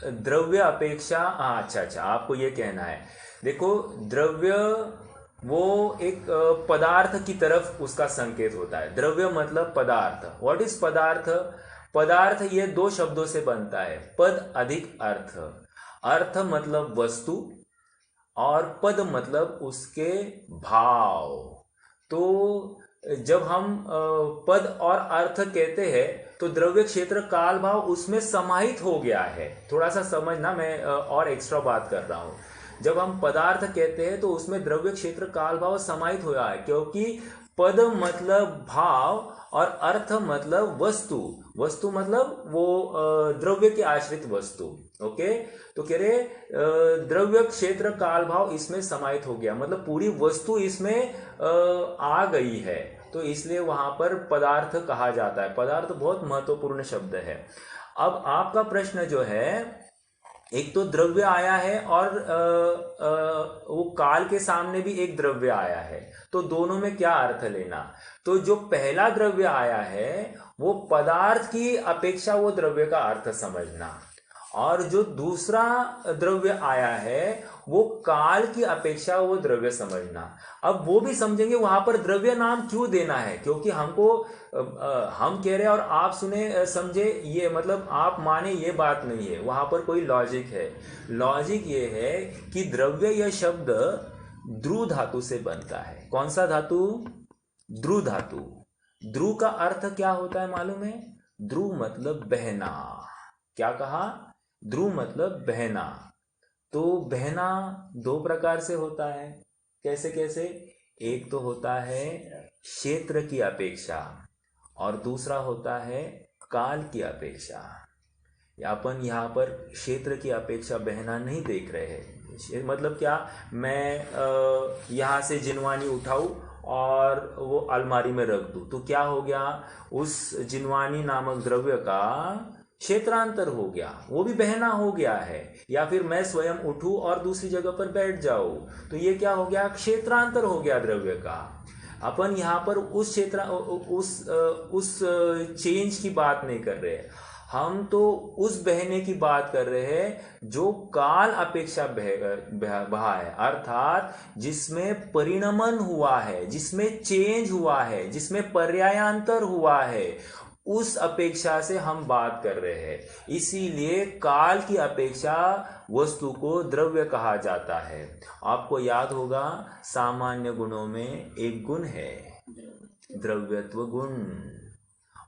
[SPEAKER 1] द्रव्य अपेक्षा, अच्छा आपको ये कहना है। देखो, द्रव्य वो एक पदार्थ की तरफ उसका संकेत होता है। द्रव्य मतलब पदार्थ। व्हाट इज पदार्थ? पदार्थ ये दो शब्दों से बनता है, पद अधिक अर्थ। अर्थ मतलब वस्तु और पद मतलब उसके भाव। तो जब हम पद और अर्थ कहते हैं तो द्रव्य क्षेत्र काल भाव उसमें समाहित हो गया है। थोड़ा सा समझना, मैं और एक्स्ट्रा बात कर रहा हूं। जब हम पदार्थ कहते हैं तो उसमें द्रव्य क्षेत्र काल भाव समाहित हो रहा है, क्योंकि पद मतलब भाव और अर्थ मतलब वस्तु। वस्तु मतलब वो द्रव्य के आश्रित वस्तु। ओके, तो कह रहे द्रव्य क्षेत्र काल भाव इसमें समाहित हो गया, मतलब पूरी वस्तु इसमें आ गई है, तो इसलिए वहां पर पदार्थ कहा जाता है। पदार्थ बहुत महत्वपूर्ण शब्द है। अब आपका प्रश्न जो है, एक तो द्रव्य आया है और वो काल के सामने भी एक द्रव्य आया है, तो दोनों में क्या अर्थ लेना? तो जो पहला द्रव्य आया है वो पदार्थ की अपेक्षा वो द्रव्य का अर्थ समझना, और जो दूसरा द्रव्य आया है वो काल की अपेक्षा वो द्रव्य समझना। अब वो भी समझेंगे वहां पर द्रव्य नाम क्यों देना है, क्योंकि हमको हम कह रहे हैं और आप सुने समझे, ये मतलब आप माने, ये बात नहीं है, वहां पर कोई लॉजिक है। लॉजिक ये है कि द्रव्य यह शब्द ध्रु धातु से बनता है। कौन सा धातु? ध्रु धातु। ध्रु का अर्थ क्या होता है मालूम है? ध्रु मतलब बहना। क्या कहा? ध्रु मतलब बहना। तो बहना दो प्रकार से होता है। कैसे कैसे? एक तो होता है क्षेत्र की अपेक्षा और दूसरा होता है काल की अपेक्षा। अपन यहाँ पर क्षेत्र की अपेक्षा बहना नहीं देख रहे हैं। मतलब क्या, मैं यहाँ से जिनवानी उठाऊं और वो अलमारी में रख दूं तो क्या हो गया? उस जिनवानी नामक द्रव्य का क्षेत्रांतर हो गया, वो भी बहना हो गया है। या फिर मैं स्वयं उठूं और दूसरी जगह पर बैठ जाऊं तो ये क्या हो गया? क्षेत्रांतर हो गया द्रव्य का। अपन यहाँ पर उस क्षेत्र उस चेंज की बात नहीं कर रहे, हम तो उस बहने की बात कर रहे हैं जो काल अपेक्षा बहा है, अर्थात जिसमें परिणमन हुआ है, जिसमें चेंज हुआ है, जिसमें पर्यायांतर हुआ है, उस अपेक्षा से हम बात कर रहे हैं। इसीलिए काल की अपेक्षा वस्तु को द्रव्य कहा जाता है। आपको याद होगा सामान्य गुणों में एक गुण है द्रव्यत्व गुण,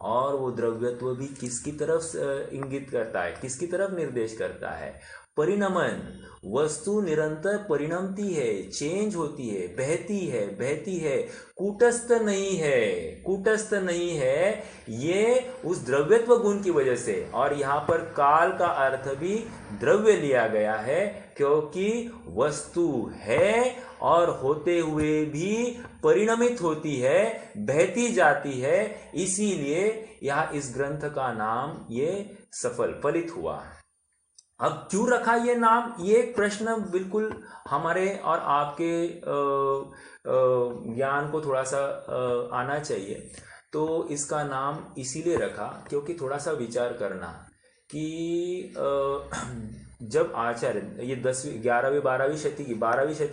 [SPEAKER 1] और वो द्रव्यत्व भी किसकी तरफ इंगित करता है, किसकी तरफ निर्देश करता है? परिणमन। वस्तु निरंतर परिणमती है, चेंज होती है, बहती है, कूटस्थ नहीं है, कूटस्थ नहीं है, ये उस द्रव्यत्व गुण की वजह से। और यहाँ पर काल का अर्थ भी द्रव्य लिया गया है, क्योंकि वस्तु है और होते हुए भी परिणमित होती है, बहती जाती है। इसीलिए यह इस ग्रंथ का नाम ये फलित हुआ। अब क्यों रखा ये नाम? ये एक प्रश्न बिल्कुल हमारे और आपके ज्ञान को थोड़ा सा आना चाहिए। तो इसका नाम इसीलिए रखा क्योंकि थोड़ा सा विचार करना कि जब आचार्य, ये 10वीं 11वीं 12वीं शती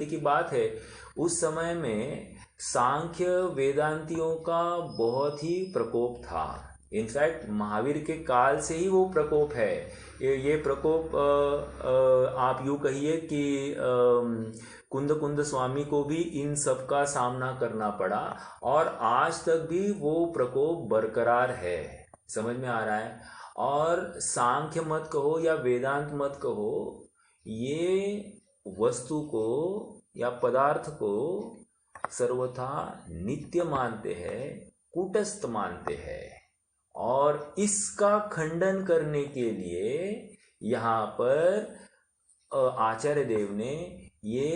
[SPEAKER 1] की बात है, उस समय में सांख्य वेदांतियों का बहुत ही प्रकोप था। इनफैक्ट महावीर के काल से ही वो प्रकोप है। ये प्रकोप आप यूँ कहिए कि कुंद स्वामी को भी इन सब का सामना करना पड़ा और आज तक भी वो प्रकोप बरकरार है। समझ में आ रहा है? और सांख्य मत कहो या वेदांत मत कहो, ये वस्तु को या पदार्थ को सर्वथा नित्य मानते हैं, कूटस्थ मानते हैं। और इसका खंडन करने के लिए यहाँ पर आचार्य देव ने ये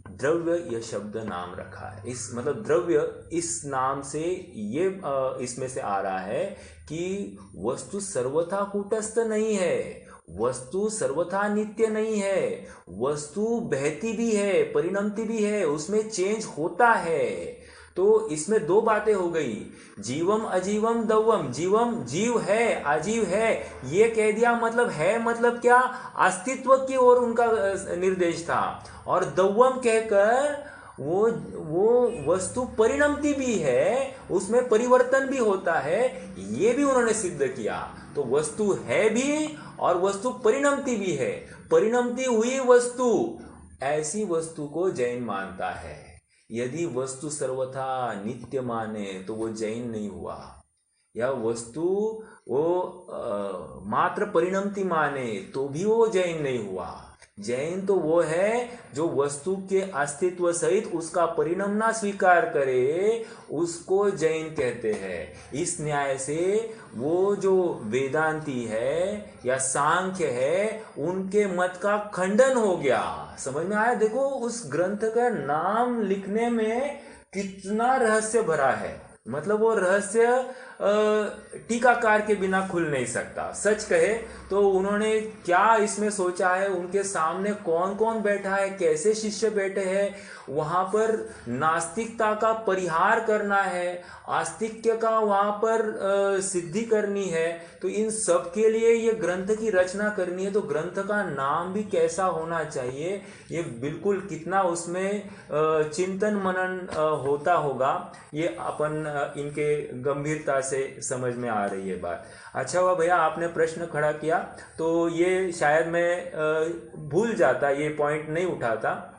[SPEAKER 1] द्रव्य यह शब्द नाम रखा है। इस मतलब द्रव्य इस नाम से ये इसमें से आ रहा है कि वस्तु सर्वथा कूटस्थ नहीं है, वस्तु सर्वथा नित्य नहीं है, वस्तु बहती भी है, परिणमती भी है, उसमें चेंज होता है। तो इसमें दो बातें हो गई, जीवम अजीवम दवम। जीवम जीव है, अजीव है, ये कह दिया, मतलब है मतलब क्या? अस्तित्व की ओर उनका निर्देश था। और दवम कहकर वो वस्तु परिणमती भी है, उसमें परिवर्तन भी होता है, ये भी उन्होंने सिद्ध किया। तो वस्तु है भी और वस्तु परिणमती भी है। परिणमती हुई वस्तु, ऐसी वस्तु को जैन मानता है। यदि वस्तु सर्वथा नित्य माने तो वो जैन नहीं हुआ। या वस्तु वो मात्र परिणमती माने तो भी वो जैन नहीं हुआ। जैन तो वो है जो वस्तु के अस्तित्व सहित उसका परिणमना स्वीकार करे, उसको जैन कहते हैं। इस न्याय से वो जो वेदांती है या सांख्य है, उनके मत का खंडन हो गया। समझ में आया? देखो उस ग्रंथ का नाम लिखने में कितना रहस्य भरा है। मतलब वो रहस्य टीकाकार के बिना खुल नहीं सकता। सच कहे तो उन्होंने क्या इसमें सोचा है, उनके सामने कौन कौन बैठा है, कैसे शिष्य बैठे हैं, वहां पर नास्तिकता का परिहार करना है, आस्तिक्य का वहां पर सिद्धि करनी है, तो इन सब के लिए ये ग्रंथ की रचना करनी है। तो ग्रंथ का नाम भी कैसा होना चाहिए, ये बिल्कुल कितना उसमें चिंतन मनन होता होगा, ये अपन इनके गंभीरता से समझ में आ रही है बात। अच्छा हुआ भैया आपने प्रश्न खड़ा किया, तो ये शायद मैं भूल जाता, ये पॉइंट नहीं उठाता।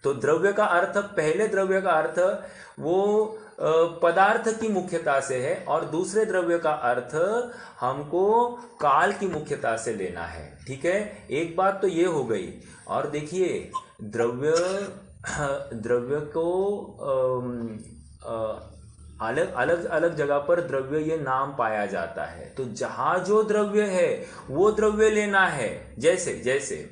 [SPEAKER 1] तो द्रव्य का अर्थ, पहले द्रव्य का अर्थ वो पदार्थ की मुख्यता से है, और दूसरे द्रव्य का अर्थ हमको काल की मुख्यता से लेना है। ठीक है, एक बात तो ये हो गई। और देखिए द्रव्य को अलग अलग अलग जगह पर द्रव्य ये नाम पाया जाता है। तो जहां जो द्रव्य है वो द्रव्य लेना है। जैसे जैसे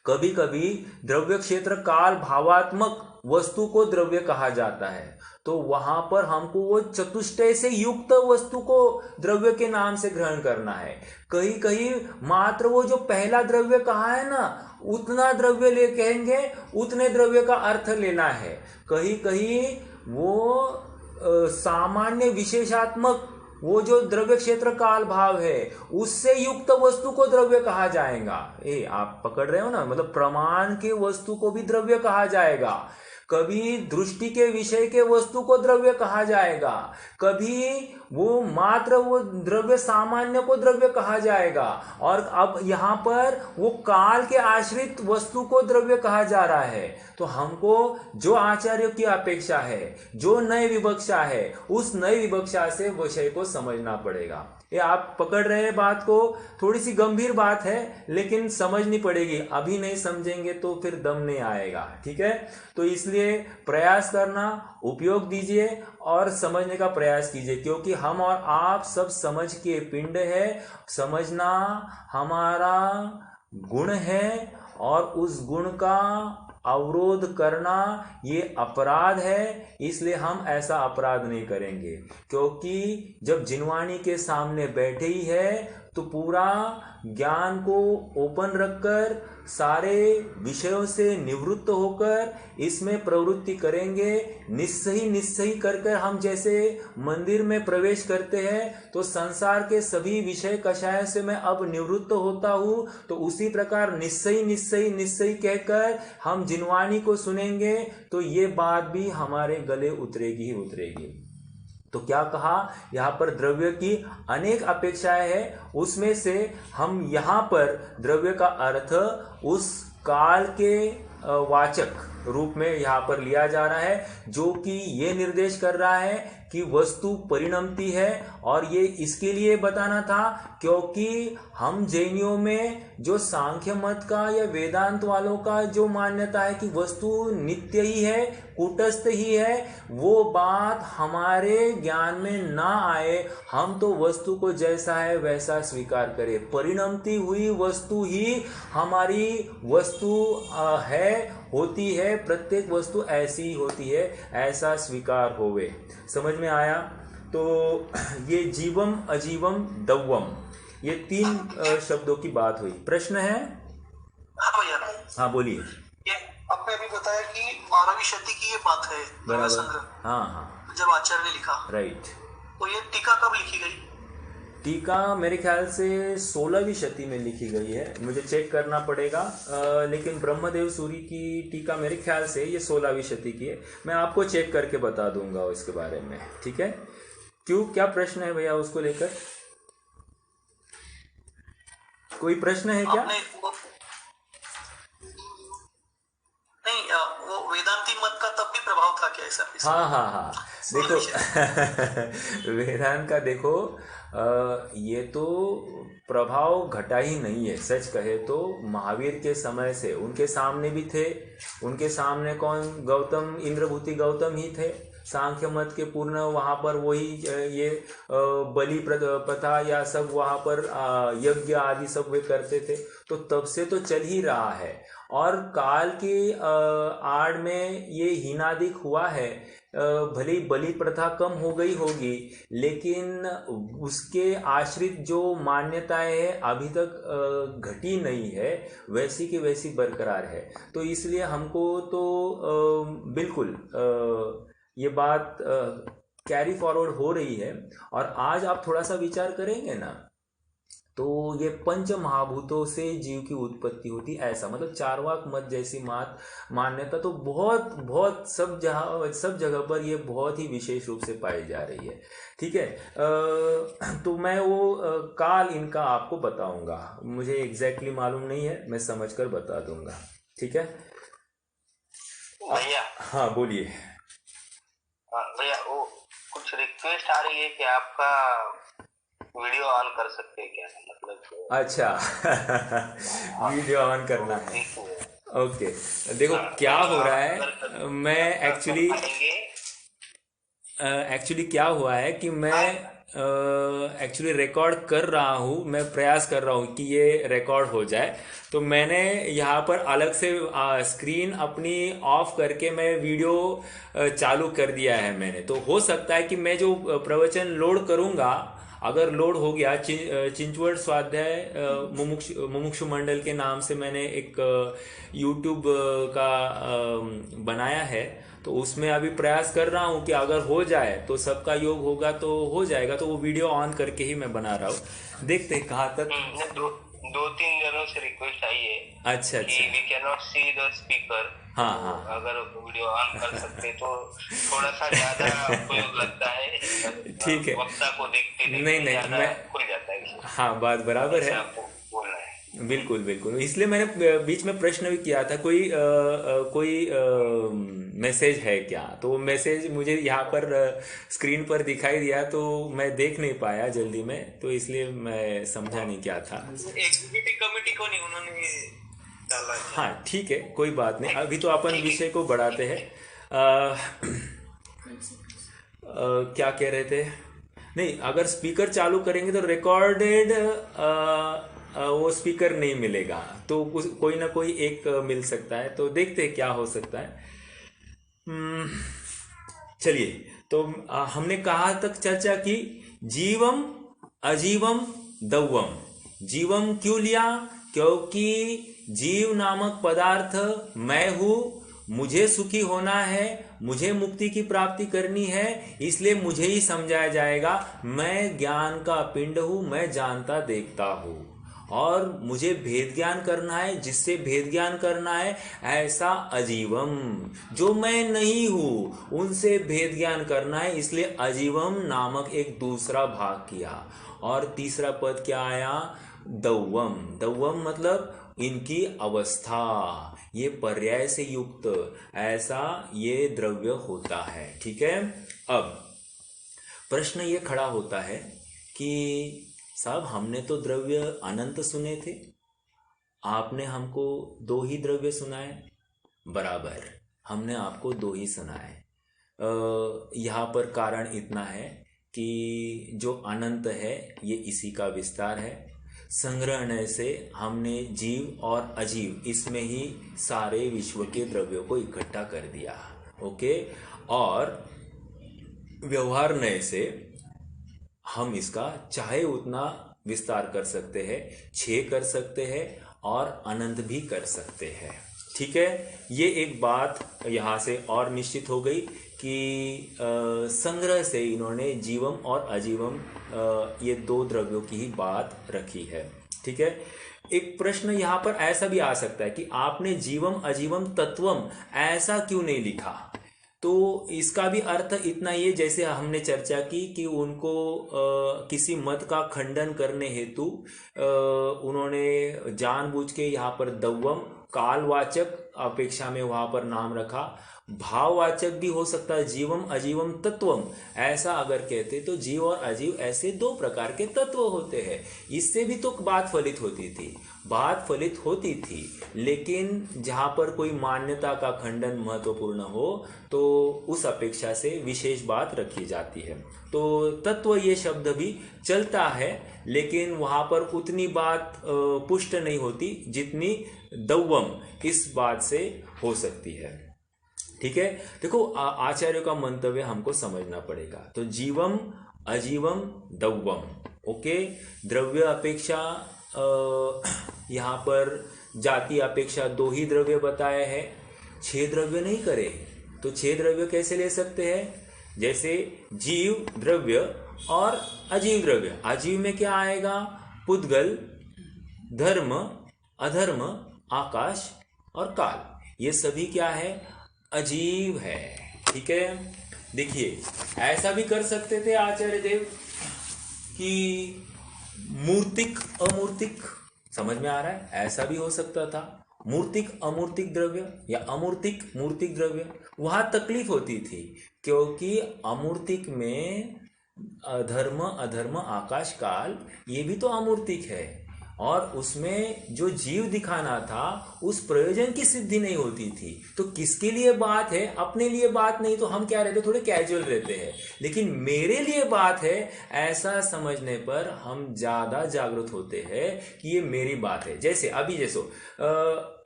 [SPEAKER 1] कभी कभी द्रव्य क्षेत्र काल भावात्मक वस्तु को द्रव्य कहा जाता है, तो वहां पर हमको वो चतुष्टय से युक्त वस्तु को द्रव्य के नाम से ग्रहण करना है। कहीं कहीं मात्र वो जो पहला द्रव्य कहा है ना, उतना द्रव्य ले कहेंगे, उतने द्रव्य का अर्थ लेना है। कहीं कहीं वो सामान्य विशेषात्मक वो जो द्रव्य क्षेत्र काल भाव है उससे युक्त वस्तु को द्रव्य कहा जाएगा। आप पकड़ रहे हो ना, मतलब प्रमाण के वस्तु को भी द्रव्य कहा जाएगा। कभी दृष्टि के विषय के वस्तु को द्रव्य कहा जाएगा, कभी वो मात्र वो द्रव्य सामान्य को द्रव्य कहा जाएगा, और अब यहाँ पर वो काल के आश्रित वस्तु को द्रव्य कहा जा रहा है। तो हमको जो आचार्यों की अपेक्षा है, जो नई विवक्षा है, उस नई विवक्षा से विषय को समझना पड़ेगा। ये आप पकड़ रहे हैं बात को, थोड़ी सी गंभीर बात है लेकिन समझनी पड़ेगी। अभी नहीं समझेंगे तो फिर दम नहीं आएगा। ठीक है, तो इसलिए प्रयास करना, उपयोग दीजिए और समझने का प्रयास कीजिए, क्योंकि हम और आप सब समझ के पिंड है। समझना हमारा गुण है और उस गुण का अवरोध करना ये अपराध है। इसलिए हम ऐसा अपराध नहीं करेंगे, क्योंकि जब जिनवाणी के सामने बैठे ही है तो पूरा ज्ञान को ओपन रखकर, सारे विषयों से निवृत्त होकर इसमें प्रवृत्ति करेंगे। निस्सही कर कर हम जैसे मंदिर में प्रवेश करते हैं तो संसार के सभी विषय कषाय से मैं अब निवृत्त होता हूँ, तो उसी प्रकार निस्सही कहकर हम जिनवाणी को सुनेंगे तो ये बात भी हमारे गले उतरेगी ही उतरेगी। तो क्या कहा, यहाँ पर द्रव्य की अनेक अपेक्षाएं हैं, उसमें से हम यहाँ पर द्रव्य का अर्थ उस काल के वाचक रूप में यहाँ पर लिया जा रहा है, जो कि ये निर्देश कर रहा है कि वस्तु परिणमती है। और ये इसके लिए बताना था क्योंकि हम जैनियों में जो सांख्य मत का या वेदांत वालों का जो मान्यता है कि वस्तु नित्य ही है, कूटस्थ ही है, वो बात हमारे ज्ञान में ना आए। हम तो वस्तु को जैसा है वैसा स्वीकार करें। परिणमती हुई वस्तु ही हमारी वस्तु होती है, प्रत्येक वस्तु ऐसी ही होती है, ऐसा स्वीकार होवे। समझ में आया? तो ये जीवम अजीवम दव्वम, ये तीन शब्दों की बात हुई। प्रश्न है?
[SPEAKER 3] हाँ भैया।
[SPEAKER 1] हाँ बोलिए।
[SPEAKER 3] ये आपने अभी बताया कि 12वीं शती की ये बात है,
[SPEAKER 1] बराबर। हाँ,
[SPEAKER 3] जब आचार्य ने लिखा।
[SPEAKER 1] राइट।
[SPEAKER 3] तो ये टीका कब लिखी गई?
[SPEAKER 1] टीका मेरे ख्याल से 16वीं शती में लिखी गई है, मुझे चेक करना पड़ेगा, लेकिन ब्रह्मदेव सूरी की टीका मेरे ख्याल से ये 16वीं शती की है। मैं आपको चेक करके बता दूंगा इसके बारे में। ठीक है, क्यों, क्या प्रश्न है भैया उसको लेकर? कोई प्रश्न है क्या?
[SPEAKER 3] नहीं, वो वेदांती मत का तब भी प्रभाव था क्या ऐसा?
[SPEAKER 1] हाँ देखो वेदांत का देखो, ये तो प्रभाव घटा ही नहीं है। सच कहे तो महावीर के समय से उनके सामने भी थे, उनके सामने कौन, गौतम, इंद्रभूति गौतम ही थे। सांख्य मत के पूर्ण वहाँ पर वही ये बलि प्रथा या सब वहाँ पर यज्ञ आदि सब वे करते थे, तो तब से तो चल ही रहा है। और काल की आड़ में ये हीनादिक हुआ है, भले ही बलि प्रथा कम हो गई होगी, लेकिन उसके आश्रित जो मान्यताएं हैं अभी तक घटी नहीं है, वैसी की वैसी बरकरार है। तो इसलिए हमको तो बिल्कुल ये बात कैरी फॉरवर्ड हो रही है। और आज आप थोड़ा सा विचार करेंगे ना, तो ये पंच महाभूतों से जीव की उत्पत्ति होती, ऐसा मतलब चारवाक मत जैसी मान्यता तो बहुत बहुत सब जगह पर ये बहुत ही विशेष रूप से पाई जा रही है। ठीक है, तो मैं वो काल इनका आपको बताऊंगा, मुझे एग्जैक्टली मालूम नहीं है, मैं समझकर बता दूंगा। ठीक है
[SPEAKER 3] भैया?
[SPEAKER 1] हाँ बोलिए।
[SPEAKER 3] भैया वो कुछ रिक्वेस्ट आ रही है कि आपका वीडियो ऑन कर सकते हैं क्या, मतलब?
[SPEAKER 1] अच्छा वीडियो ऑन करना है, ओके। देखो क्या हो रहा है, मैं एक्चुअली क्या हुआ है कि मैं एक्चुअली रिकॉर्ड कर रहा हूँ, मैं प्रयास कर रहा हूँ कि ये रिकॉर्ड हो जाए। तो मैंने यहाँ पर अलग से स्क्रीन अपनी ऑफ करके मैं वीडियो चालू कर दिया है मैंने। तो हो सकता है कि मैं जो प्रवचन लोड करूँगा, अगर लोड हो गया, चिंचवड़ स्वाध्याय मुमुक्षु मंडल के नाम से मैंने एक यूट्यूब का बनाया है, तो उसमें अभी प्रयास कर रहा हूँ कि अगर हो जाए तो सबका योग होगा तो हो जाएगा। तो वो वीडियो ऑन करके ही मैं बना रहा हूँ, देखते हैं कहाँ तक।
[SPEAKER 3] दो तीन जनों से रिक्वेस्ट आई है।
[SPEAKER 1] अच्छा
[SPEAKER 3] कि we can not see the speaker.
[SPEAKER 1] हाँ
[SPEAKER 3] तो
[SPEAKER 1] हाँ,
[SPEAKER 3] अगर वीडियो ऑन कर सकते तो थोड़ा सा ज्यादा उपयोग लगता है।
[SPEAKER 1] ठीक है,
[SPEAKER 3] वक्ता को देखते
[SPEAKER 1] नहीं मैं
[SPEAKER 3] खुल जाता है।
[SPEAKER 1] हाँ, बात बराबर है,
[SPEAKER 3] बोलना है।
[SPEAKER 1] बिल्कुल बिल्कुल। इसलिए मैंने बीच में प्रश्न भी किया था, कोई मैसेज है क्या, तो वो मैसेज मुझे यहाँ पर स्क्रीन पर दिखाई दिया, तो मैं देख नहीं पाया जल्दी में, तो इसलिए मैं समझा नहीं क्या था।
[SPEAKER 3] एग्जीक्यूटिव कमेटी को नहीं उन्होंने डाला।
[SPEAKER 1] हाँ ठीक है, कोई बात नहीं, अभी तो अपन विषय को बढ़ाते हैं। क्या कह रहे थे? नहीं, अगर स्पीकर चालू करेंगे तो रिकॉर्डेड वो स्पीकर नहीं मिलेगा, तो कोई ना कोई एक मिल सकता है, तो देखते हैं क्या हो सकता है। चलिए, तो हमने कहाँ तक चर्चा की? जीवम अजीवम दौवम। जीवम क्यों लिया? क्योंकि जीव नामक पदार्थ मैं हूं, मुझे सुखी होना है, मुझे मुक्ति की प्राप्ति करनी है, इसलिए मुझे ही समझाया जाएगा मैं ज्ञान का पिंड हूं, मैं जानता देखता हूं, और मुझे भेद ज्ञान करना है, जिससे भेद ज्ञान करना है ऐसा अजीवम, जो मैं नहीं हूं उनसे भेद ज्ञान करना है, इसलिए अजीवम नामक एक दूसरा भाग किया। और तीसरा पद क्या आया? दौवम। दौवम मतलब इनकी अवस्था, ये पर्याय से युक्त, ऐसा ये द्रव्य होता है। ठीक है, अब प्रश्न ये खड़ा होता है कि साहब हमने तो द्रव्य अनंत सुने थे, आपने हमको दो ही द्रव्य सुनाए। बराबर, हमने आपको दो ही सुनाए। यहाँ पर कारण इतना है कि जो अनंत है ये इसी का विस्तार है। संग्रहण से हमने जीव और अजीव इसमें ही सारे विश्व के द्रव्यों को इकट्ठा कर दिया। ओके, और व्यवहार नय से हम इसका चाहे उतना विस्तार कर सकते हैं, 6 कर सकते हैं और अनंत भी कर सकते हैं। ठीक है, ये एक बात यहाँ से और निश्चित हो गई कि संग्रह से इन्होंने जीवम और अजीवम ये दो द्रव्यों की ही बात रखी है। ठीक है, एक प्रश्न यहाँ पर ऐसा भी आ सकता है कि आपने जीवम अजीवम तत्वम ऐसा क्यों नहीं लिखा? तो इसका भी अर्थ इतना ही है, जैसे हमने चर्चा की कि उनको किसी मत का खंडन करने हेतु उन्होंने जानबूझ के यहाँ पर दौवम कालवाचक अपेक्षा में वहां पर नाम रखा। भाववाचक भी हो सकता है, जीवम अजीवम तत्वम, ऐसा अगर कहते तो जीव और अजीव ऐसे दो प्रकार के तत्व होते हैं। इससे भी तो बात फलित होती थी, लेकिन जहां पर कोई मान्यता का खंडन महत्वपूर्ण हो तो उस अपेक्षा से विशेष बात रखी जाती है। तो तत्व ये शब्द भी चलता है, लेकिन वहां पर उतनी बात पुष्ट नहीं होती जितनी दौवम इस बात से हो सकती है। ठीक है। देखो आचार्यों का मंतव्य हमको समझना पड़ेगा। तो जीवम अजीवम दव्वम, ओके। द्रव्य अपेक्षा यहाँ पर जाति अपेक्षा 2 ही द्रव्य बताए हैं, 6 द्रव्य नहीं करे। तो 6 द्रव्य कैसे ले सकते हैं? जैसे जीव द्रव्य और अजीव द्रव्य। अजीव में क्या आएगा? पुद्गल, धर्म, अधर्म, आकाश और काल। ये सभी क्या है? अजीव है, ठीक है। देखिए ऐसा भी कर सकते थे आचार्य देव कि मूर्तिक अमूर्तिक, समझ में आ रहा है? ऐसा भी हो सकता था, मूर्तिक अमूर्तिक द्रव्य या अमूर्तिक मूर्तिक द्रव्य। वहां तकलीफ होती थी क्योंकि अमूर्तिक में धर्म, अधर्म, आकाश, काल ये भी तो अमूर्तिक है, और उसमें जो जीव दिखाना था उस प्रयोजन की सिद्धि नहीं होती थी। तो किसके लिए बात है? अपने लिए बात नहीं तो हम क्या रहते, थोड़े कैजुअल रहते हैं। लेकिन मेरे लिए बात है, ऐसा समझने पर हम ज्यादा जागरूक होते हैं कि ये मेरी बात है। जैसे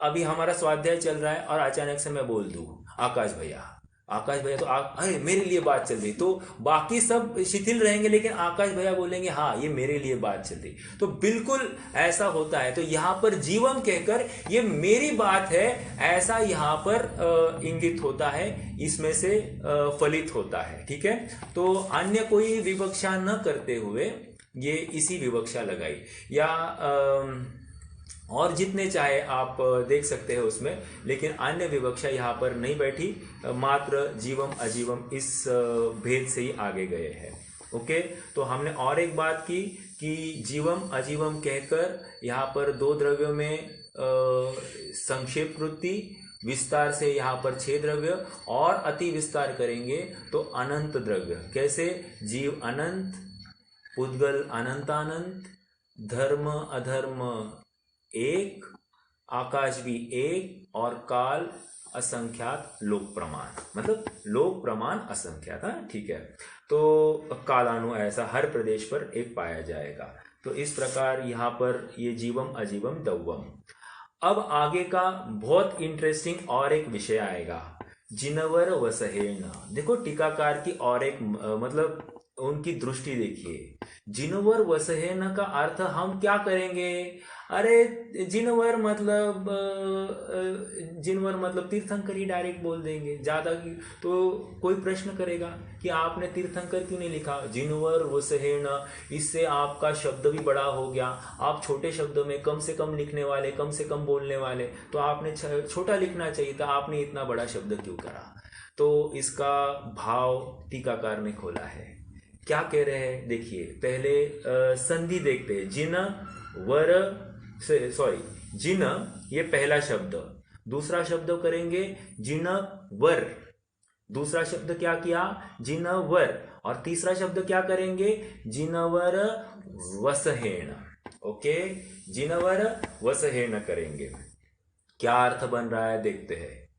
[SPEAKER 1] अभी हमारा स्वाध्याय चल रहा है और अचानक से मैं बोल दूं आकाश भैया तो अरे मेरे लिए बात चल रही, तो बाकी सब शिथिल रहेंगे लेकिन आकाश भैया बोलेंगे हाँ ये मेरे लिए बात चल रही। तो बिल्कुल ऐसा होता है। तो यहाँ पर जीवम कहकर ये मेरी बात है ऐसा यहाँ पर इंगित होता है, इसमें से फलित होता है, ठीक है। तो अन्य कोई विवक्षा न करते हुए ये इसी विवक्षा लगाई, या और जितने चाहे आप देख सकते हैं उसमें, लेकिन अन्य विवक्षा यहाँ पर नहीं बैठी, मात्र जीवम अजीवम इस भेद से ही आगे गए हैं, ओके। तो हमने और एक बात की कि जीवम अजीवम कहकर यहाँ पर 2 द्रव्यों में संक्षेप वृत्ति, विस्तार से यहाँ पर 6 द्रव्य, और अति विस्तार करेंगे तो अनंत द्रव्य। कैसे? जीव अनंत, पुद्गल अनंतानंत, धर्म अधर्म 1, आकाश भी 1, और काल असंख्यात लोक प्रमाण, मतलब लोक प्रमाण असंख्यात, ठीक है। तो कालानु ऐसा हर प्रदेश पर एक पाया जाएगा। तो इस प्रकार यहाँ पर ये जीवम अजीवम दव्वम। अब आगे का बहुत इंटरेस्टिंग और एक विषय आएगा, जिनवर वसहेन। देखो टीकाकार की और एक मतलब उनकी दृष्टि देखिए। जिनवर वसहेन का अर्थ हम क्या करेंगे? अरे जिनवर मतलब तीर्थंकर ही डायरेक्ट बोल देंगे ज्यादा की। तो कोई प्रश्न करेगा कि आपने तीर्थंकर क्यों नहीं लिखा? जिनवर वसहेन, इससे आपका शब्द भी बड़ा हो गया। आप छोटे शब्दों में कम से कम लिखने वाले, कम से कम बोलने वाले, तो आपने छोटा लिखना चाहिए था, आपने इतना बड़ा शब्द क्यों करा? तो इसका भाव टीकाकार ने खोला है। क्या कह रहे हैं देखिए, पहले संधि देखते हैं। जिन ये पहला शब्द, दूसरा शब्द करेंगे जिन वर, दूसरा शब्द क्या किया? जिन वर, और तीसरा शब्द क्या करेंगे? जिनवर वसहेन, ओके। जिनवर वसहेन करेंगे। क्या अर्थ बन रहा है देखते हैं।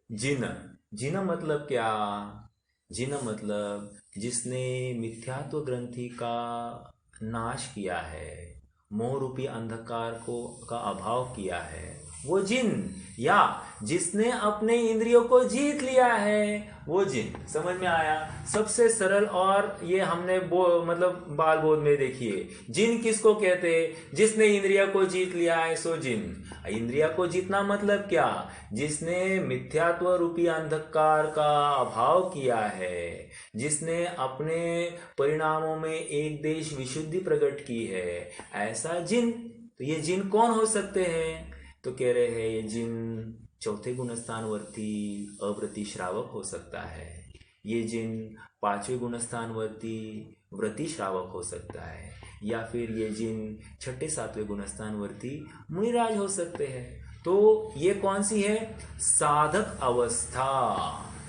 [SPEAKER 1] जिन मतलब क्या? जिन मतलब जिसने मिथ्यात्व ग्रंथि का नाश किया है, मोह रूपी अंधकार का अभाव किया है, वो जिन, या जिसने अपने इंद्रियों को जीत लिया है वो जिन। समझ में आया? सबसे सरल। और ये हमने मतलब बाल बोध में देखिए, जिन किसको कहते? जिसने इंद्रिया को जीत लिया है सो जिन। इंद्रिया को जीतना मतलब क्या? जिसने मिथ्यात्व रूपी अंधकार का अभाव किया है, जिसने अपने परिणामों में एक देश विशुद्धि प्रकट की है, ऐसा जिन। तो ये जिन कौन हो सकते हैं? तो कह रहे हैं ये जिन चौथे गुणस्थानवर्ती अव्रती श्रावक हो सकता है। ये जिन 5वें गुणस्थानवर्ती व्रती श्रावक हो सकता है, या फिर ये जिन 6, 7वें गुणस्थानवर्ती मुनिराज हो सकते हैं। तो ये कौन सी है? साधक अवस्था।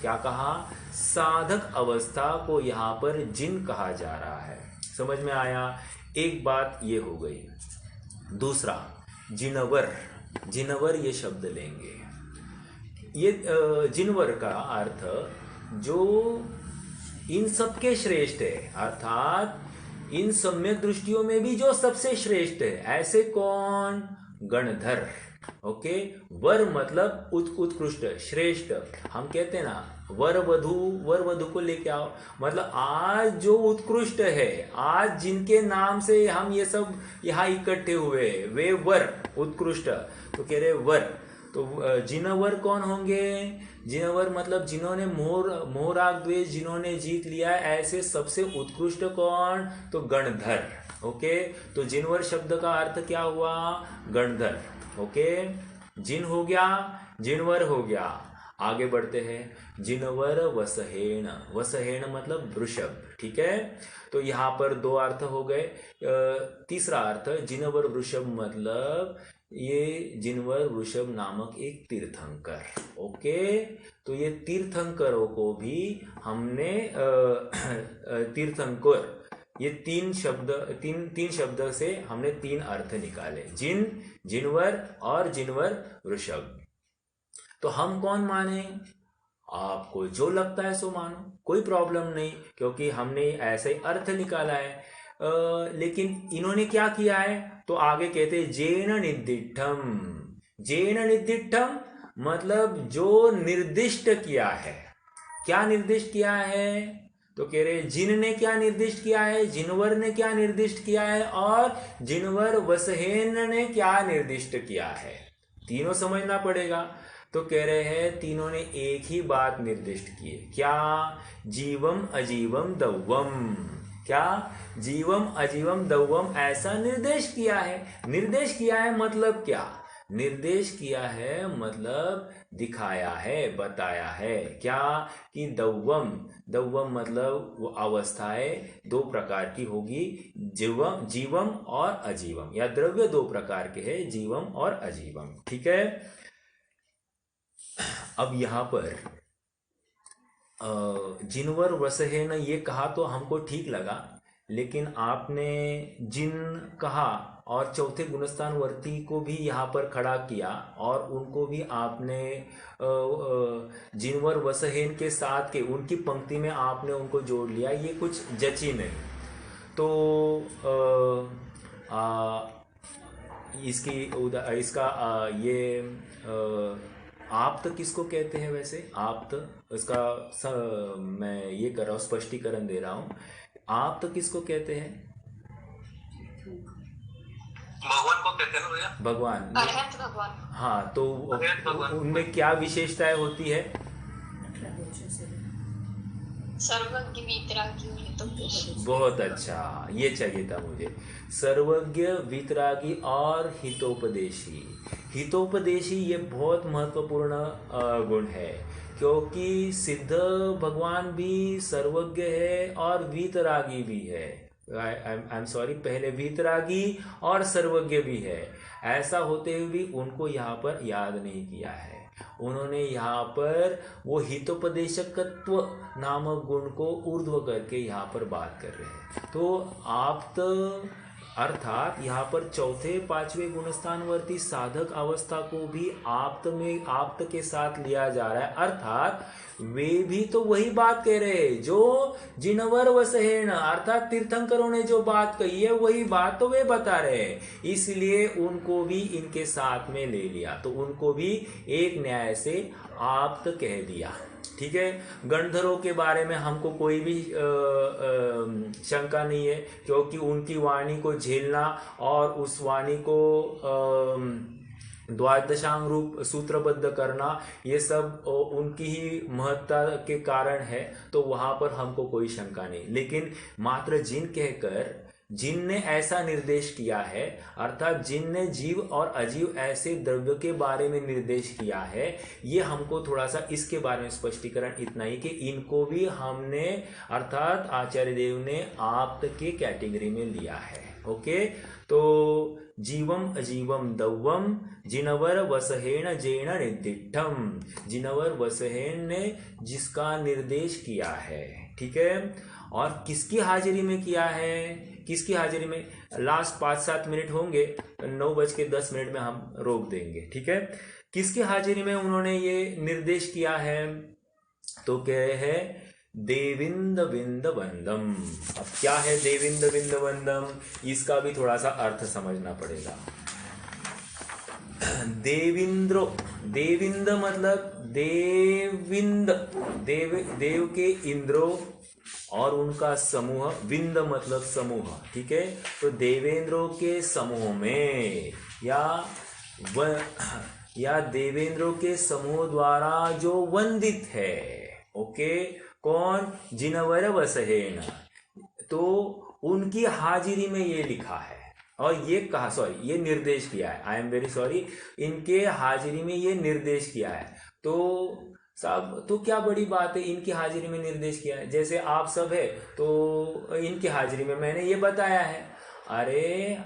[SPEAKER 1] क्या कहा? साधक अवस्था को यहाँ पर जिन कहा जा रहा है। समझ में आया? एक बात ये हो गई। दूसरा जिनवर, जिनवर ये शब्द लेंगे। ये जिनवर का अर्थ जो इन सबके श्रेष्ठ है, अर्थात इन सम्यक दृष्टियों में भी जो सबसे श्रेष्ठ है। ऐसे कौन? गणधर, ओके, वर मतलब उत्कृष्ट, श्रेष्ठ। हम कहते हैं ना वर वधु को लेके आओ, मतलब आज जो उत्कृष्ट है, आज जिनके नाम से हम ये सब यहाँ इकट्ठे हुए वे वर उत्कृष्ट। तो कह रहे वर, तो जिनवर कौन होंगे? जिनवर मतलब जिन्होंने मोह राग द्वेष जिन्होंने जीत लिया है, ऐसे सबसे उत्कृष्ट कौन? तो गणधर। ओके, तो जिनवर शब्द का अर्थ क्या हुआ? गणधर। ओके, जिन हो गया, जिनवर हो गया। आगे बढ़ते हैं। जिनवर वसहेण, वसहेण मतलब वृषभ। ठीक है, तो यहाँ पर दो अर्थ हो गए। तीसरा अर्थ, जिनवर वृषभ मतलब ये जिनवर वृषभ नामक एक तीर्थंकर। ओके, तो ये तीर्थंकरों को भी हमने तीर्थंकर, ये तीन शब्द से हमने तीन अर्थ निकाले, जिन, जिनवर और जिनवर वृषभ। तो हम कौन माने? आपको जो लगता है सो मानो, कोई प्रॉब्लम नहीं, क्योंकि हमने ऐसे अर्थ निकाला है। लेकिन इन्होंने क्या किया है? तो आगे कहते जेन निर्दिष्टम। जेन निर्दिष्टम मतलब जो निर्दिष्ट किया है। क्या निर्दिष्ट किया है? तो कह रहे जिन ने क्या निर्दिष्ट किया है, जिनवर ने क्या निर्दिष्ट किया है, और जिनवर वसहेन ने क्या निर्दिष्ट किया है। तीनों समझना पड़ेगा। तो कह रहे हैं तीनों ने एक ही बात निर्दिष्ट की है। क्या? जीवम अजीवम दौवम। क्या? जीवम अजीवम दौवम, ऐसा निर्देश किया है। निर्देश किया है मतलब क्या? निर्देश किया है मतलब दिखाया है, बताया है। क्या? कि दौवम, दौवम मतलब वो अवस्थाएं दो प्रकार की होगी, जीवम और अजीवम, या द्रव्य दो प्रकार के हैं, जीवम और अजीवम। ठीक है, अब यहां पर जिनवर वसहेन ये कहा तो हमको ठीक लगा, लेकिन आपने जिन कहा और चौथे गुणस्थान वर्ती को भी यहाँ पर खड़ा किया, और उनको भी आपने जिनवर वसहेन के साथ के उनकी पंक्ति में आपने उनको जोड़ लिया, ये कुछ जची नहीं। तो इसका आप्त किसको कहते हैं वैसे? आप्त, इसका मैं ये कर रहा हूँ, स्पष्टीकरण दे रहा हूँ। आप्त किसको कहते हैं?
[SPEAKER 3] भगवान को कहते हैं ना भैया?
[SPEAKER 1] भगवान,
[SPEAKER 2] अरहंत भगवान।
[SPEAKER 1] हाँ, तो उनमें क्या विशेषताएं होती है?
[SPEAKER 2] सर्वज्ञ वीतरागी, तो
[SPEAKER 1] बहुत अच्छा, ये चाहिए था मुझे। सर्वज्ञ, वीतरागी और हितोपदेशी। हितोपदेशी ये बहुत महत्वपूर्ण गुण है, क्योंकि सिद्ध भगवान भी सर्वज्ञ है और वीतरागी भी है। आई एम सॉरी, पहले वीतरागी और सर्वज्ञ भी है। ऐसा होते हुए भी उनको यहाँ पर याद नहीं किया है। उन्होंने यहाँ पर वो हितोपदेशकत्व नामक गुण को ऊर्ध्व करके यहाँ पर बात कर रहे हैं। तो आप्त अर्थात यहाँ पर चौथे पांचवें गुणस्थानवर्ती साधक अवस्था को भी आप्त के साथ लिया जा रहा है। अर्थात वे भी तो वही बात कह रहे हैं जो जिनवर वसहेण, अर्थात तीर्थंकरों ने जो बात कही है वही बात तो वे बता रहे हैं, इसलिए उनको भी इनके साथ में ले लिया, तो उनको भी एक न्याय से आप्त कह दिया। ठीक है, गणधरों के बारे में हमको कोई भी शंका नहीं है, क्योंकि उनकी वाणी को झेलना और उस वाणी को द्वादशांग रूप सूत्रबद्ध करना, ये सब उनकी ही महत्ता के कारण है, तो वहां पर हमको कोई शंका नहीं। लेकिन मात्र जिन कहकर जिनने ऐसा निर्देश किया है, अर्थात जिनने जीव और अजीव ऐसे द्रव्य के बारे में निर्देश किया है, ये हमको थोड़ा सा इसके बारे में स्पष्टीकरण इतना ही कि इनको भी हमने अर्थात आचार्य देव ने आप्त के कैटेगरी में लिया है। ओके, तो जीवम अजीवम दौवम जिनवर वसहेण जेण निर्दिष्टम, जिनवर वसहेण ने जिसका निर्देश किया है। ठीक है, और किसकी हाजिरी में किया है? किसकी हाजिरी में? लास्ट 5-7 मिनट होंगे, 9:10 में हम रोक देंगे। ठीक है, किसकी हाजिरी में उन्होंने ये निर्देश किया है? तो कह है देविंद विंद वंदम। अब क्या है देविंद विंद वंदम? इसका भी थोड़ा सा अर्थ समझना पड़ेगा। देविंद्रो, देविंद मतलब देविंद, देव के इंद्रो और उनका समूह, विंद मतलब समूह, ठीक है। तो देवेंद्रों के समूह में या देवेंद्रों के समूह द्वारा जो वंदित है, ओके, कौन, जिनवर वसहेन, तो उनकी हाजिरी में ये लिखा है और ये कहा, सॉरी ये निर्देश किया है, आई एम वेरी सॉरी, इनके हाजिरी में ये निर्देश किया है। तो साहब, तो क्या बड़ी बात है, इनकी हाजिरी में निर्देश किया है, जैसे आप सब है तो इनकी हाजिरी में मैंने ये बताया है। अरे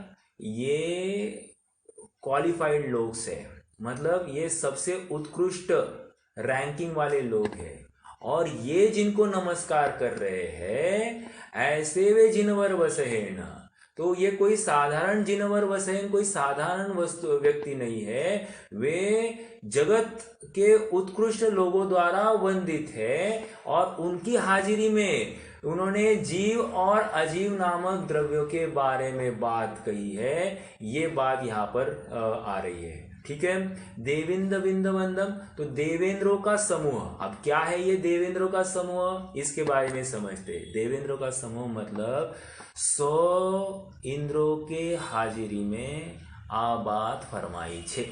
[SPEAKER 1] ये क्वालिफाइड लोग से, मतलब ये सबसे उत्कृष्ट रैंकिंग वाले लोग हैं, और ये जिनको नमस्कार कर रहे हैं ऐसे वे जिनवर वसहेन, तो ये कोई साधारण जिनवर वसहेन, कोई साधारण वस्तु व्यक्ति नहीं है, वे जगत के उत्कृष्ट लोगों द्वारा वंदित है, और उनकी हाजिरी में उन्होंने जीव और अजीव नामक द्रव्यों के बारे में बात कही है। ये बात यहाँ पर आ रही है, ठीक है। देविंद विंद वंदम, तो देवेंद्रों का समूह, अब क्या है ये देवेंद्रों का समूह, इसके बारे में समझते। देवेंद्रों का समूह मतलब 100 इंद्रों के हाजिरी में आ बात फरमाई छे,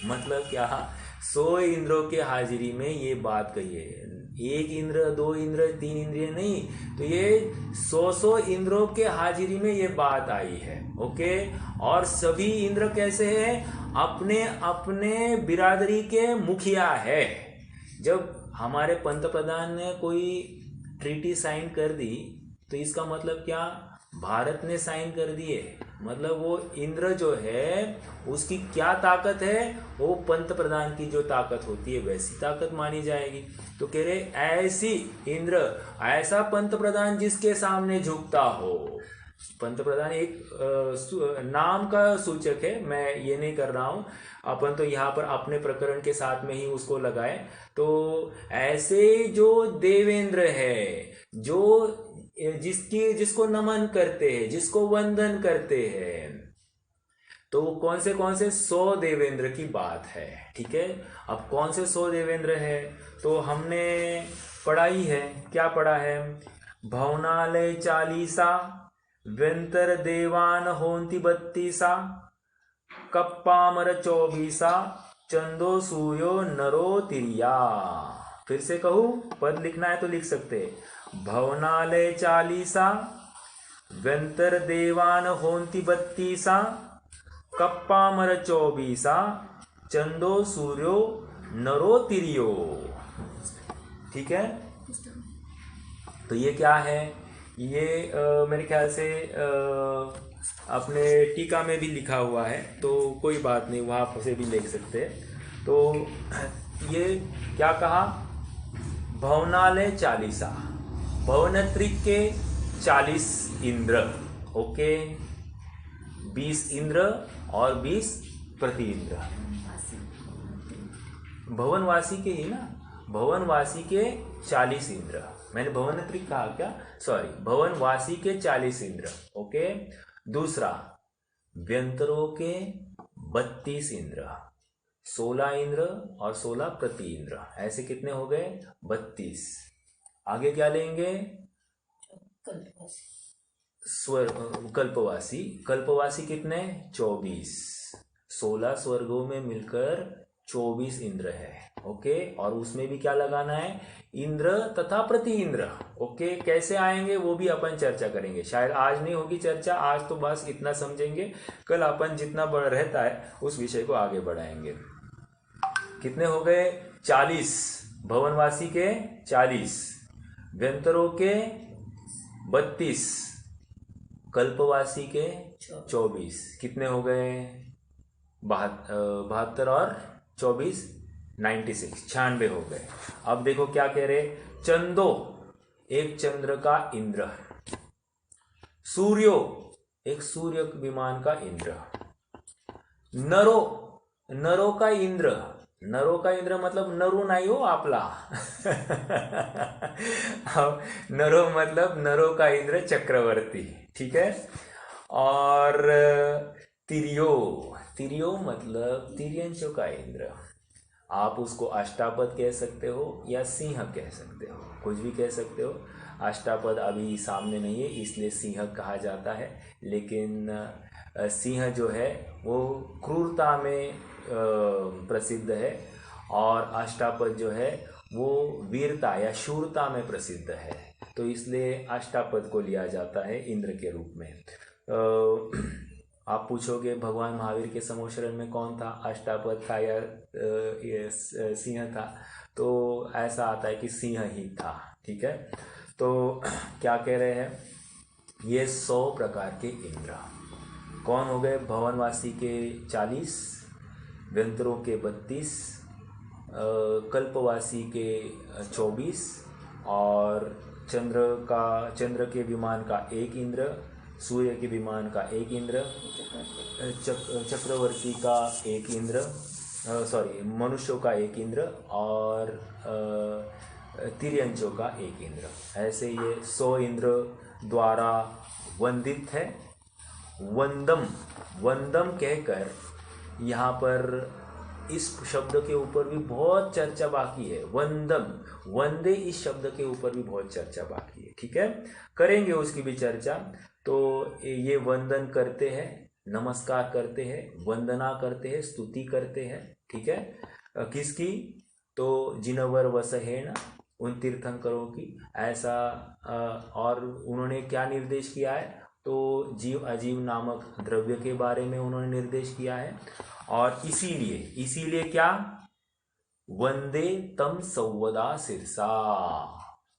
[SPEAKER 1] मतलब क्या, 100 इंद्रों के हाजिरी में ये बात कही है। 1 इंद्र, 2 इंद्र, 3 इंद्रिय नहीं, तो ये 100 इंद्रों के हाजिरी में ये बात आई है, ओके। और सभी इंद्र कैसे हैं, अपने अपने बिरादरी के मुखिया है। जब हमारे पंत प्रधान ने कोई ट्रीटी साइन कर दी तो इसका मतलब क्या, भारत ने साइन कर दिए, मतलब वो इंद्र जो है उसकी क्या ताकत है, वो पंत प्रधान की जो ताकत होती है वैसी ताकत मानी जाएगी। तो कह रहे ऐसी इंद्र, ऐसा पंत प्रधान जिसके सामने झुकता हो। पंत प्रधान एक नाम का सूचक है, मैं ये नहीं कर रहा हूं, अपन तो यहाँ पर अपने प्रकरण के साथ में ही उसको लगाए। तो ऐसे जो देवेंद्र है, जो जिसको नमन करते हैं, जिसको वंदन करते हैं, तो कौन से 100 देवेंद्र की बात है, ठीक है। अब कौन से 100 देवेंद्र है, तो हमने पढ़ाई है, क्या पढ़ा है, भवनालय 40, व्यंतर देवान होंति 32, कप्पामर 24, चंदो सूर्यो नरो तिरिया। फिर से कहूं, पद लिखना है तो लिख सकते, भवनालय 40, व्यंतर देवान होंति 32, कप्पामर 24, चंदो सूर्यो नरो तिरियो, ठीक है। तो ये क्या है, ये मेरे ख्याल से अपने टीका में भी लिखा हुआ है, तो कोई बात नहीं, वहाँ से भी लिख सकते हैं। तो ये क्या कहा, भवनालय 40, भवनत्रिक के 40 इंद्र, ओके, 20 इंद्र और 20 प्रति इंद्र, भवनवासी के ही ना, भवनवासी के 40 इंद्र, मैंने भवनत्रिक कहा क्या, सॉरी, भवनवासी के 40 इंद्र, ओके। दूसरा, व्यंतरों के 32 इंद्र, 16 इंद्र और 16 प्रति इंद्र, ऐसे कितने हो गए, 32। आगे क्या लेंगे, कल्पवासी, कल्पवासी कितने, 24, 16 स्वर्गों में मिलकर 24 इंद्र है, ओके। और उसमें भी क्या लगाना है, इंद्र तथा प्रति इंद्र, ओके। कैसे आएंगे वो भी अपन चर्चा करेंगे, शायद आज नहीं होगी चर्चा, आज तो बस इतना समझेंगे, कल अपन जितना बड़ा रहता है उस विषय को आगे बढ़ाएंगे। कितने हो गए, 40, भवनवासी के 40, व्यंतरों के 32, कल्पवासी के 24, कितने हो गए, 72 और 24, 96, 96 हो गए। अब देखो क्या कह रहे, चंदो, एक चंद्र का इंद्र, सूर्यो, एक सूर्य विमान का इंद्र, नरो, नरो का इंद्र, नरो का इंद्र मतलब नरो नहीं हो आपला नरो मतलब नरो का इंद्र चक्रवर्ती, ठीक है। और तिर्यो, तिर्यो मतलब तिर्यंचों का इंद्र। आप उसको अष्टापद कह सकते हो या सिंह कह सकते हो, कुछ भी कह सकते हो। अष्टापद अभी सामने नहीं है इसलिए सिंह कहा जाता है, लेकिन सिंह जो है वो क्रूरता में प्रसिद्ध है और अष्टापद जो है वो वीरता या शूरता में प्रसिद्ध है, तो इसलिए अष्टापद को लिया जाता है इंद्र के रूप में। आप पूछोगे भगवान महावीर के समोशरण में कौन था, अष्टापद था या सिंह था, तो ऐसा आता है कि सिंह ही था। ठीक है, तो क्या कह रहे हैं, ये 100 प्रकार के इंद्र कौन हो गए, भवनवासी के 40, व्यंतरों के 32, कल्पवासी के 24 और चंद्र के विमान का 1 इंद्र, सूर्य के विमान का 1 इंद्र, चक्रवर्ती का 1 इंद्र, मनुष्यों का 1 इंद्र और तिर्यंचों का 1 इंद्र। ऐसे ये 100 इंद्र द्वारा वंदित है। वंदम, वंदम कहकर यहाँ पर इस शब्द के ऊपर भी बहुत चर्चा बाकी है। वंदम, वंदे इस शब्द के ऊपर भी बहुत चर्चा बाकी है। ठीक है, करेंगे उसकी भी चर्चा। तो ये वंदन करते हैं, नमस्कार करते हैं, वंदना करते हैं, स्तुति करते हैं। ठीक है, किसकी, तो जिनवर वसहेण, उन तीर्थंकरों की। ऐसा और उन्होंने क्या निर्देश किया है, तो जीव अजीव नामक द्रव्य के बारे में उन्होंने निर्देश किया है। और इसीलिए क्या, वंदे तम संवदा सिरसा,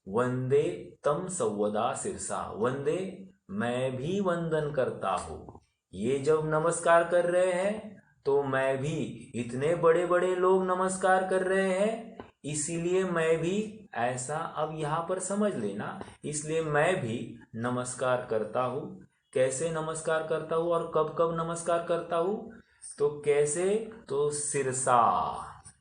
[SPEAKER 1] वंदे तम संवदा सिरसा, वंदे मैं भी वंदन करता हूँ। ये जब नमस्कार कर रहे हैं तो मैं भी, इतने बड़े बड़े लोग नमस्कार कर रहे हैं इसीलिए मैं भी, ऐसा अब यहाँ पर समझ लेना, इसलिए मैं भी नमस्कार करता हूँ। कैसे नमस्कार करता हूँ और कब कब नमस्कार करता हूँ, तो कैसे, तो सिरसा,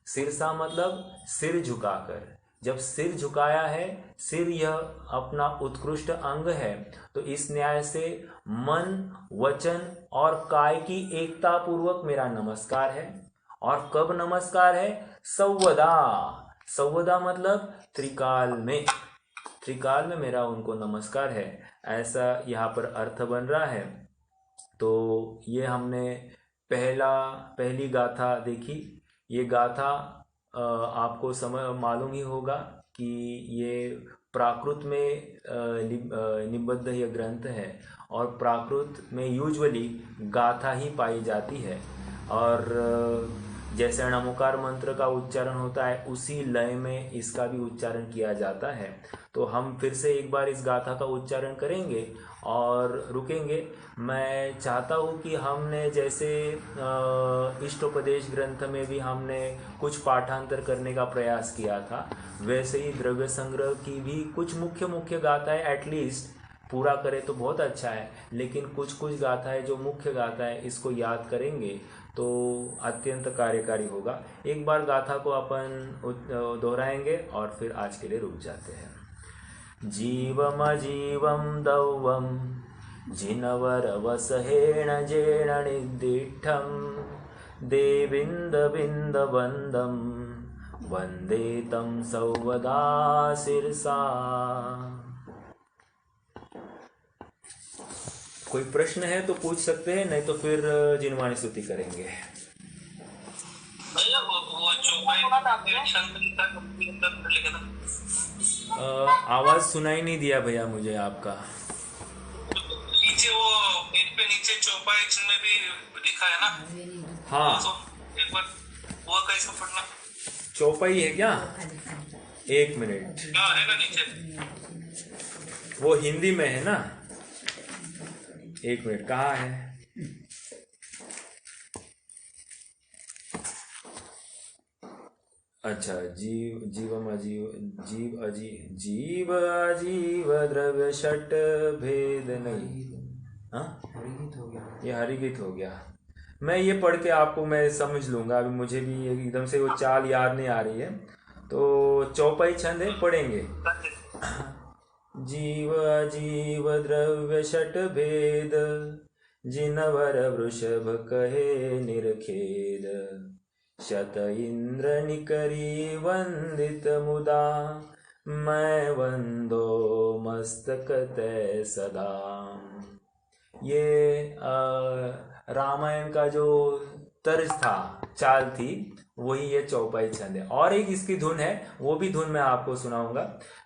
[SPEAKER 1] सिरसा मतलब सिर झुकाकर। जब सिर झुकाया है, सिर यह अपना उत्कृष्ट अंग है, तो इस न्याय से मन, वचन और काय की एकता पूर्वक मेरा नमस्कार है। और कब नमस्कार है, संवदा, संवदा मतलब त्रिकाल में, त्रिकाल में मेरा उनको नमस्कार है। ऐसा यहाँ पर अर्थ बन रहा है। तो ये हमने पहली गाथा देखी। ये गाथा आपको मालूम ही होगा कि ये प्राकृत में निबद्ध यह ग्रंथ है और प्राकृत में यूजुअली गाथा ही पाई जाती है। और जैसे नमोकार मंत्र का उच्चारण होता है उसी लय में इसका भी उच्चारण किया जाता है। तो हम फिर से एक बार इस गाथा का उच्चारण करेंगे और रुकेंगे। मैं चाहता हूँ कि हमने जैसे इष्टोपदेश ग्रंथ में भी हमने कुछ पाठांतर करने का प्रयास किया था, वैसे ही द्रव्य संग्रह की भी कुछ मुख्य गाथाएं एटलीस्ट पूरा करें तो बहुत अच्छा है। लेकिन कुछ गाथाएं जो मुख्य गाथाएं इसको याद करेंगे तो अत्यंत कार्यकारी होगा। एक बार गाथा को अपन दोहराएंगे और फिर आज के लिए रुक जाते हैं। जीवम अजीवम दौवम जिनवर वसहेण जेण निदिष्ठम देविंद बिंद बंदम वंदे तम संवदा सिरसा। कोई प्रश्न है तो पूछ सकते हैं, नहीं तो फिर जिनवाणी स्तुति करेंगे। आवाज सुनाई नहीं दिया भैया मुझे आपका।
[SPEAKER 3] नीचे वो पेज पे नीचे चौपाई में भी लिखा है ना।
[SPEAKER 1] हाँ,
[SPEAKER 3] तो एक बार वो कैसे पढ़ना,
[SPEAKER 1] चौपाई है क्या? एक मिनट,
[SPEAKER 3] क्या है नीचे?
[SPEAKER 1] वो हिंदी में है ना, एक मिनट, कहाँ है? अच्छा, जीव अजीव द्रव्य षट भेद नहीं। हाँ, ये हरिगीत हो गया। मैं ये पढ़ के आपको मैं समझ लूंगा, अभी मुझे भी एकदम से वो चाल याद नहीं आ रही है। तो चौपाई छंद है, पढ़ेंगे। जीव अजीव द्रव्य षट भेद जिनवर वृषभ कहे निरखेद, शत इंद्र निकरी वंदित मुदा, मैं वंदो मस्तक तै सदा। ये रामायण का जो तर्ज था, चाल थी, वही ये चौपाई छंद है। और एक इसकी धुन है, वो भी धुन मैं आपको सुनाऊंगा,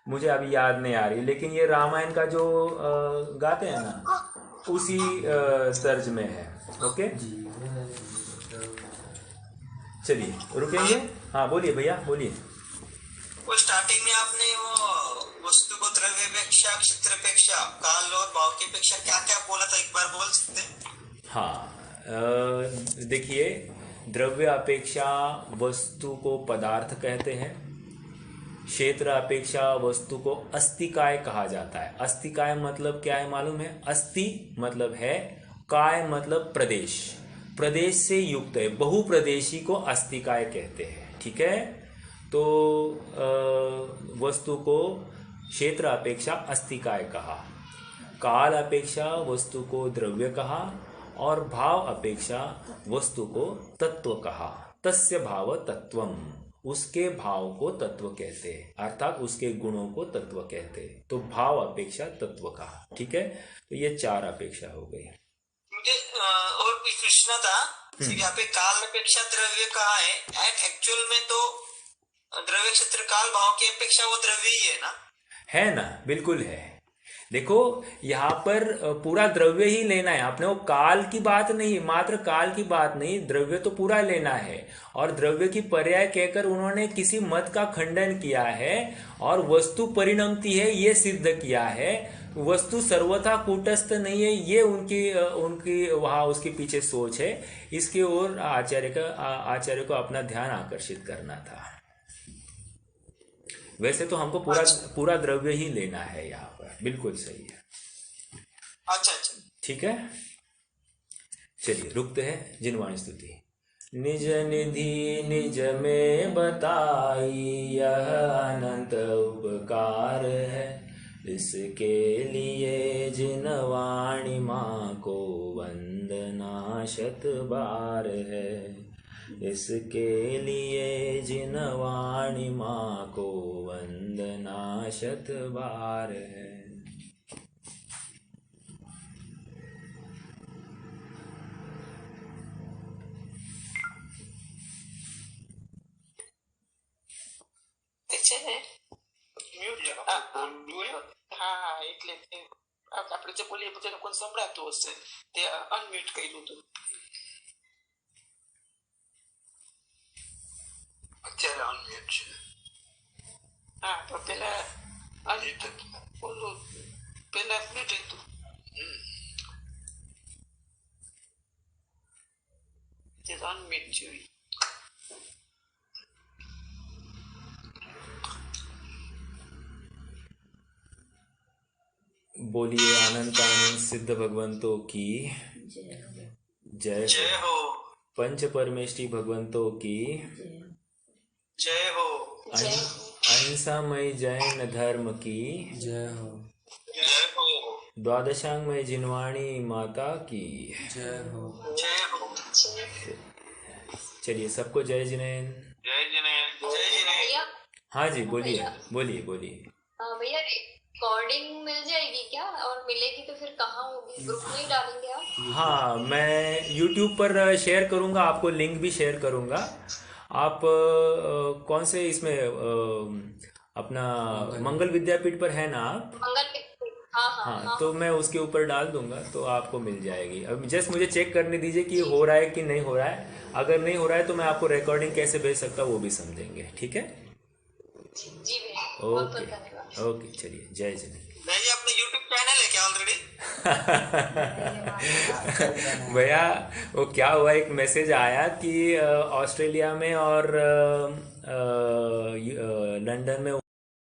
[SPEAKER 1] मुझे अभी याद नहीं आ रही, लेकिन ये रामायण का जो गाते हैं ना, उसी तर्ज में है। ओके, चलिए रुकेंगे। हाँ बोलिए भैया, बोलिए।
[SPEAKER 3] वो स्टार्टिंग में आपने वो वस्तु को द्रव्यपेक्षा, क्षेत्रपेक्षा, काल और भाव की अपेक्षा क्या क्या बोला था, एक बार बोल सकते हैं?
[SPEAKER 1] हाँ, देखिए, द्रव्य अपेक्षा वस्तु को पदार्थ कहते हैं, क्षेत्र अपेक्षा वस्तु को अस्तिकाय कहा जाता है। अस्तिकाय मतलब क्या है मालूम है? अस्ति मतलब है, काय मतलब प्रदेश, प्रदेश से युक्त है, बहुप्रदेशी को अस्तिकाय कहते हैं। ठीक है, तो वस्तु को क्षेत्र अपेक्षा अस्तिकाय कहा, काल अपेक्षा वस्तु को द्रव्य कहा, और भाव अपेक्षा वस्तु को तत्व कहा। तस्य भाव तत्वम, उसके भाव को तत्व कहते हैं, अर्थात उसके गुणों को तत्व कहते हैं। तो भाव अपेक्षा तत्व कहा। ठीक है, तो ये चार अपेक्षा हो गई।
[SPEAKER 3] मुझे और कुछ पूछना था, यहाँ पे काल अपेक्षा द्रव्य कहा है, एक्चुअल में तो द्रव्य क्षेत्र काल भाव की अपेक्षा वो द्रव्य ही है ना?
[SPEAKER 1] है ना, बिल्कुल है। देखो, यहाँ पर पूरा द्रव्य ही लेना है आपने, वो काल की बात नहीं, मात्र काल की बात नहीं, द्रव्य तो पूरा लेना है। और द्रव्य की पर्याय कहकर उन्होंने किसी मत का खंडन किया है, और वस्तु परिणमती है ये सिद्ध किया है। वस्तु सर्वथा कूटस्थ नहीं है, ये उनकी वहाँ उसके पीछे सोच है। इसके ओर आचार्य को अपना ध्यान आकर्षित करना था। वैसे तो हमको पूरा द्रव्य ही लेना है यहाँ पर, बिल्कुल सही है।
[SPEAKER 3] अच्छा,
[SPEAKER 1] ठीक है, चलिए रुकते हैं। जिनवाणी स्तुति। निज निधि निज में बताई, यह अनंत उपकार है, इसके लिए जिनवाणी माँ को वंदना शत बार है। इसके लिए जिनवाणी माँ को वंदना शत बार है।
[SPEAKER 3] હા, એટલે આપણે જે બોલીએ બધા લોકોને સંભળાતું હશે, તે અનમ્યુટ કર્યું હતું, અત્યારે અનમ્યુટ છે. હા, તો પેલા બોલું, પેલા મ્યુટ હતું. અનમ્યુટ જોઈ.
[SPEAKER 1] बोलिए अनंत आनंद सिद्ध भगवंतों की जय हो। पंच परमेष्टि भगवंतों की
[SPEAKER 3] जय हो।
[SPEAKER 1] अहिंसामय जैन धर्म की
[SPEAKER 4] जय हो।
[SPEAKER 3] जय हो।
[SPEAKER 1] द्वादशांगमय जिनवाणी माता की
[SPEAKER 4] जय हो।
[SPEAKER 3] जय हो।
[SPEAKER 1] चलिए सबको जय जिनेन।
[SPEAKER 3] जय जिनेन। जय जिनेन।
[SPEAKER 1] हाँ जी, बोलिए बोलिए बोलिए।
[SPEAKER 2] भैया रिकॉर्डिंग मिल जाएगी क्या, और मिलेगी तो फिर कहाँ होगी? ग्रुप में ही डालेंगे आप?
[SPEAKER 1] हाँ, मैं YouTube पर शेयर करूँगा, आपको लिंक भी शेयर करूँगा। आप कौन से इसमें अपना मंगल विद्यापीठ पर है ना आप?
[SPEAKER 2] मंगल, हाँ,
[SPEAKER 1] तो मैं उसके ऊपर डाल दूंगा, तो आपको मिल जाएगी। अब जस्ट मुझे चेक करने दीजिए कि हो रहा है कि नहीं हो रहा है। अगर नहीं हो रहा है तो मैं आपको रिकॉर्डिंग कैसे भेज सकता हूँ वो भी समझेंगे। ठीक है,
[SPEAKER 2] जी भैया,
[SPEAKER 1] ओके ओके, चलिए जय जय।
[SPEAKER 3] भैया अपने YouTube चैनल है क्या ऑलरेडी?
[SPEAKER 1] भैया वो क्या हुआ, एक मैसेज आया कि ऑस्ट्रेलिया में और लंदन में